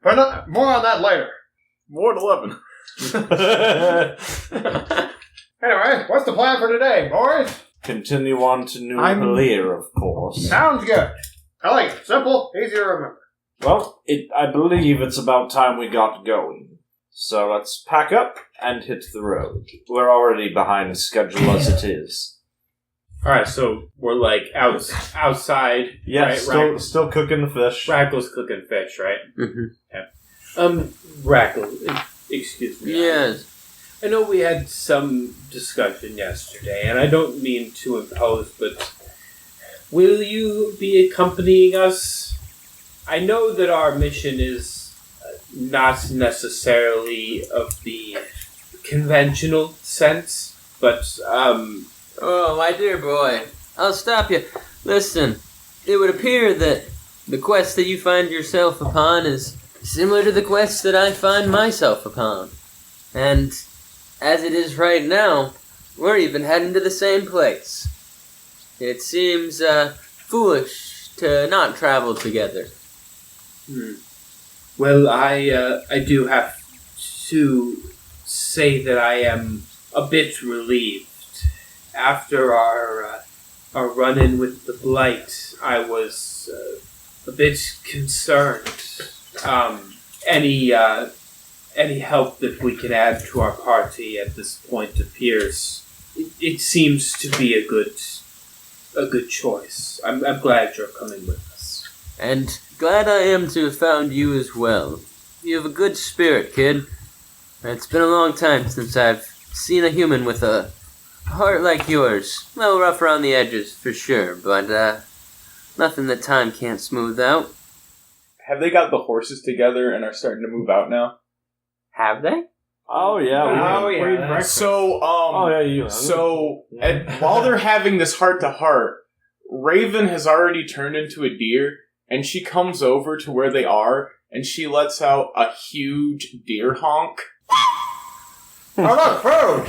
But more on that later. More than 11. Anyway, what's the plan for today, boys? Continue on to New Pelir, of course. Sounds good. I like it. Simple, easy to remember. Well, I believe it's about time we got going. So let's pack up and hit the road. We're already behind schedule as it is. Alright, so we're like outside. Yeah, right? still cooking the fish. Rackle's cooking fish, right? Mm-hmm. Rackle, excuse me. Yes. I know we had some discussion yesterday, and I don't mean to impose, but will you be accompanying us? I know that our mission is not necessarily of the conventional sense, but, Oh, my dear boy, I'll stop you. Listen, it would appear that the quest that you find yourself upon is similar to the quest that I find myself upon. And as it is right now, we're even heading to the same place. It seems foolish to not travel together. Well, I do have to say that I am a bit relieved. After our run-in with the Blight, I was a bit concerned. Any help that we can add to our party at this point appears. It seems to be a good choice. I'm glad you're coming with us. And glad I am to have found you as well. You have a good spirit, kid. It's been a long time since I've seen a human with a heart like yours. A little rough around the edges, for sure, but nothing that time can't smooth out. Have they got the horses together and are starting to move out now? Have they? Oh yeah. While they're having this heart-to-heart, Raven has already turned into a deer, and she comes over to where they are, and she lets out a huge deer honk. Oh, look, food!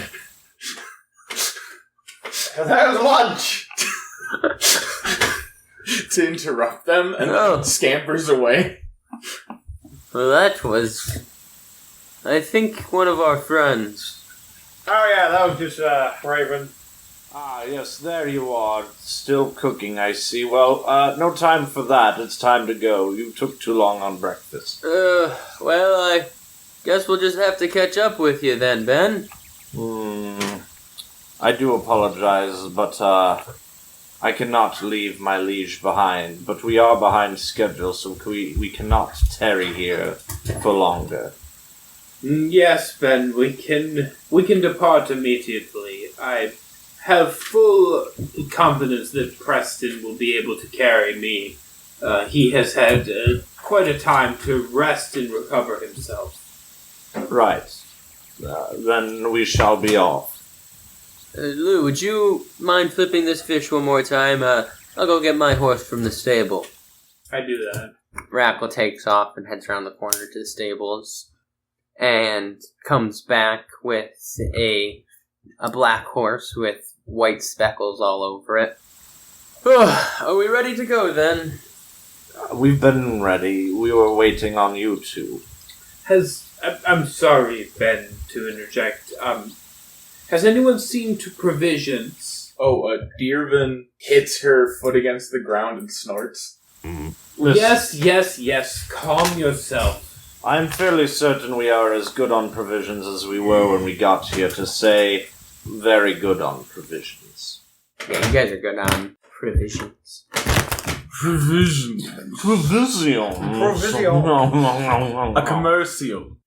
That was lunch! To interrupt them, and then scampers away. Well, that was, I think, one of our friends. Oh yeah, that was just Raven. Ah, yes, there you are. Still cooking, I see. Well, no time for that. It's time to go. You took too long on breakfast. Well, I guess we'll just have to catch up with you then, Ben. I do apologize, but, I cannot leave my liege behind. But we are behind schedule, so we cannot tarry here for longer. Yes, Ben, we can depart immediately. I have full confidence that Preston will be able to carry me. He has had quite a time to rest and recover himself. Right. Then we shall be off. Llew, would you mind flipping this fish one more time? I'll go get my horse from the stable. I do that. Rackle takes off and heads around the corner to the stables and comes back with a black horse with white speckles all over it. Are we ready to go then? We've been ready. We were waiting on you two. I'm sorry, Ben, to interject. Has anyone seen to provisions? Deervin hits her foot against the ground and snorts. Yes. Calm yourself. I'm fairly certain we are as good on provisions as we were when we got here, to say very good on provisions. Yeah, you guys are good on provisions. Provision. A commercial.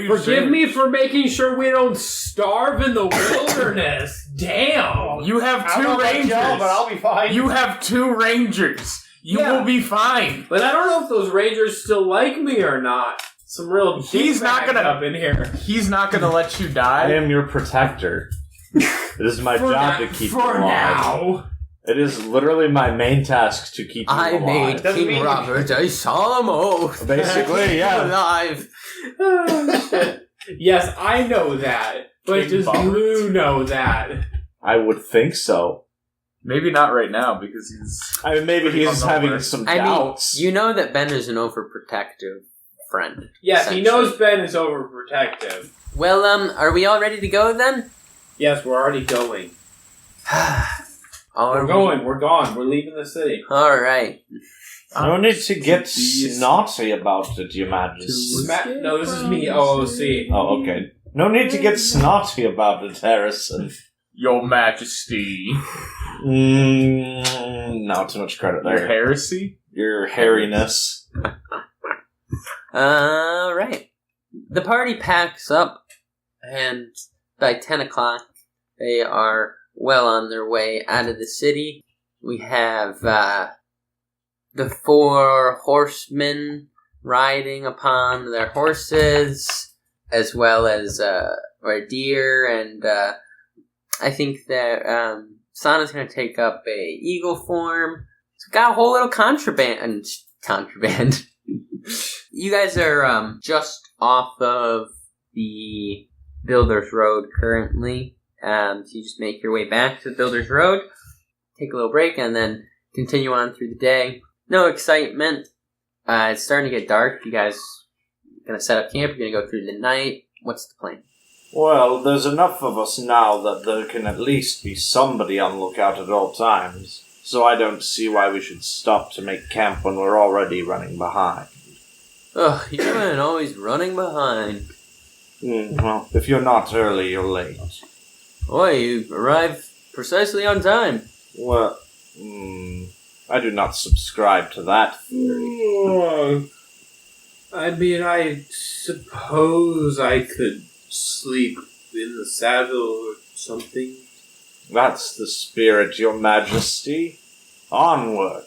Forgive me for making sure we don't starve in the wilderness. Damn. You have I don't know two about rangers. y'all, but I'll be fine. You have two rangers. You Yeah. will be fine. But I don't know if those rangers still like me or not. Some real He's not dickbag gonna- up in here. He's not going to let you I die. am your protector. It is my job to keep you for alive. now. It is literally my main task to keep you I alive. made Doesn't King mean- Robert a solemn oath. Basically, Keep yeah. him alive. Yes, I know that. But King does Robert. Llew know that? I would think so. Maybe not right now because he's. I mean, maybe he's Hungover. having some I mean, doubts. you know that Ben is an overprotective friend. Yes, he essentially. knows Ben is overprotective. Well, are we all ready to go then? Yes, we're already going. Are We're going. We're gone. We're leaving the city. All right. No need to get snotty about it, Your Majesty. No, this is me, OOC. Oh, okay. No need to get snotty about it, Harrison. Your Majesty. No, too much credit Your there. heresy? Your hairiness. All right. The party packs up, and by 10 o'clock, they are well on their way out of the city. We have the 4 horsemen riding upon their horses, as well as a deer, and I think that Sana's going to take up a eagle form. So we've got a whole little contraband. You guys are just off of the Builders Road currently. So you just make your way back to the Builders Road, take a little break, and then continue on through the day. No excitement. It's starting to get dark. You guys going to set up camp? You're going to go through the night? What's the plan? Well, there's enough of us now that there can at least be somebody on lookout at all times. So I don't see why we should stop to make camp when we're already running behind. Ugh, you and always running behind. Well, if you're not early, you're late. Boy, you arrived precisely on time. Well, I do not subscribe to that theory. I mean, I suppose I could sleep in the saddle or something. That's the spirit, Your Majesty. Onward.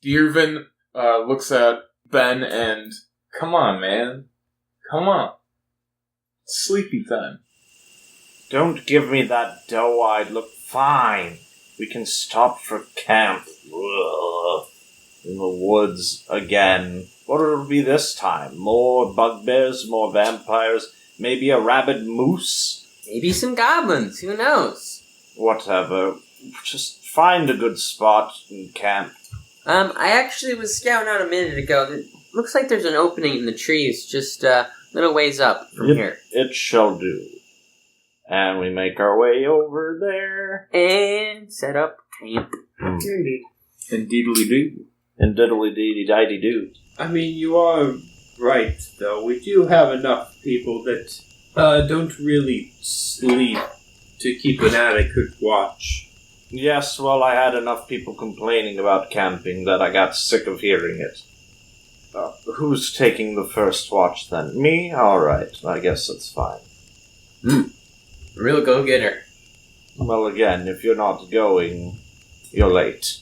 Dearvin looks at Ben and, come on, man. Come on. Sleepy time. Don't give me that doe-eyed look. Fine. We can stop for camp. Ugh. In the woods again. What will it be this time? More bugbears? More vampires? Maybe a rabid moose? Maybe some goblins, who knows? Whatever. Just find a good spot and camp. I actually was scouting out a minute ago. It looks like there's an opening in the trees just a little ways up from here. It shall do. And we make our way over there. And set up camp. Indeed. And deedly do. And diddly-dee-dee-dee-doo. I mean, you are right, though. We do have enough people that don't really sleep to keep an adequate watch. Yes, well, I had enough people complaining about camping that I got sick of hearing it. Who's taking the first watch, then? Me? Alright, I guess that's fine. Real go-getter. Well, again, if you're not going, you're late.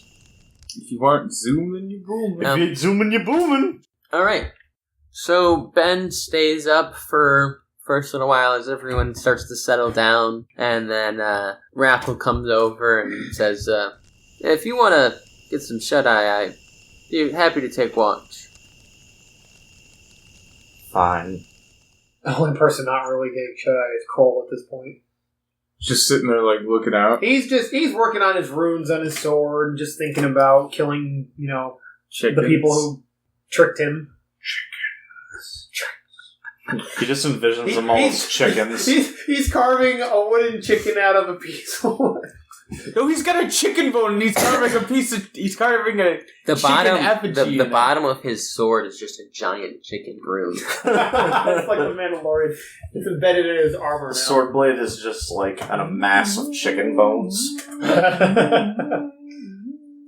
If you aren't zooming, you booming. No. If you're zooming, you're booming! Alright. So Ben stays up for first little while as everyone starts to settle down, and then Rackle comes over and says, if you want to get some shut-eye, I'd be happy to take watch. Fine. The only person not really getting shut-eye is Krohl at this point. Just sitting there, like, looking out. He's working on his runes on his sword, just thinking about killing, Chickens. the people who tricked him. He just envisions them all as chickens. He's carving a wooden chicken out of a piece of wood. No, he's got a chicken bone and he's carving He's carving a The chicken bottom, effigy. the bottom of his sword is just a giant chicken rune. It's like the Mandalorian. It's embedded in his armor now. Sword blade is just like a mass of chicken bones.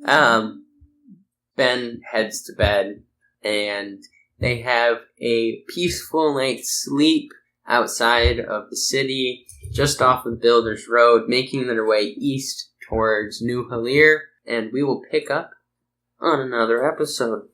Ben heads to bed, and they have a peaceful night's sleep outside of the city, just off of Builders Road, making their way east towards New Halir, and we will pick up on another episode.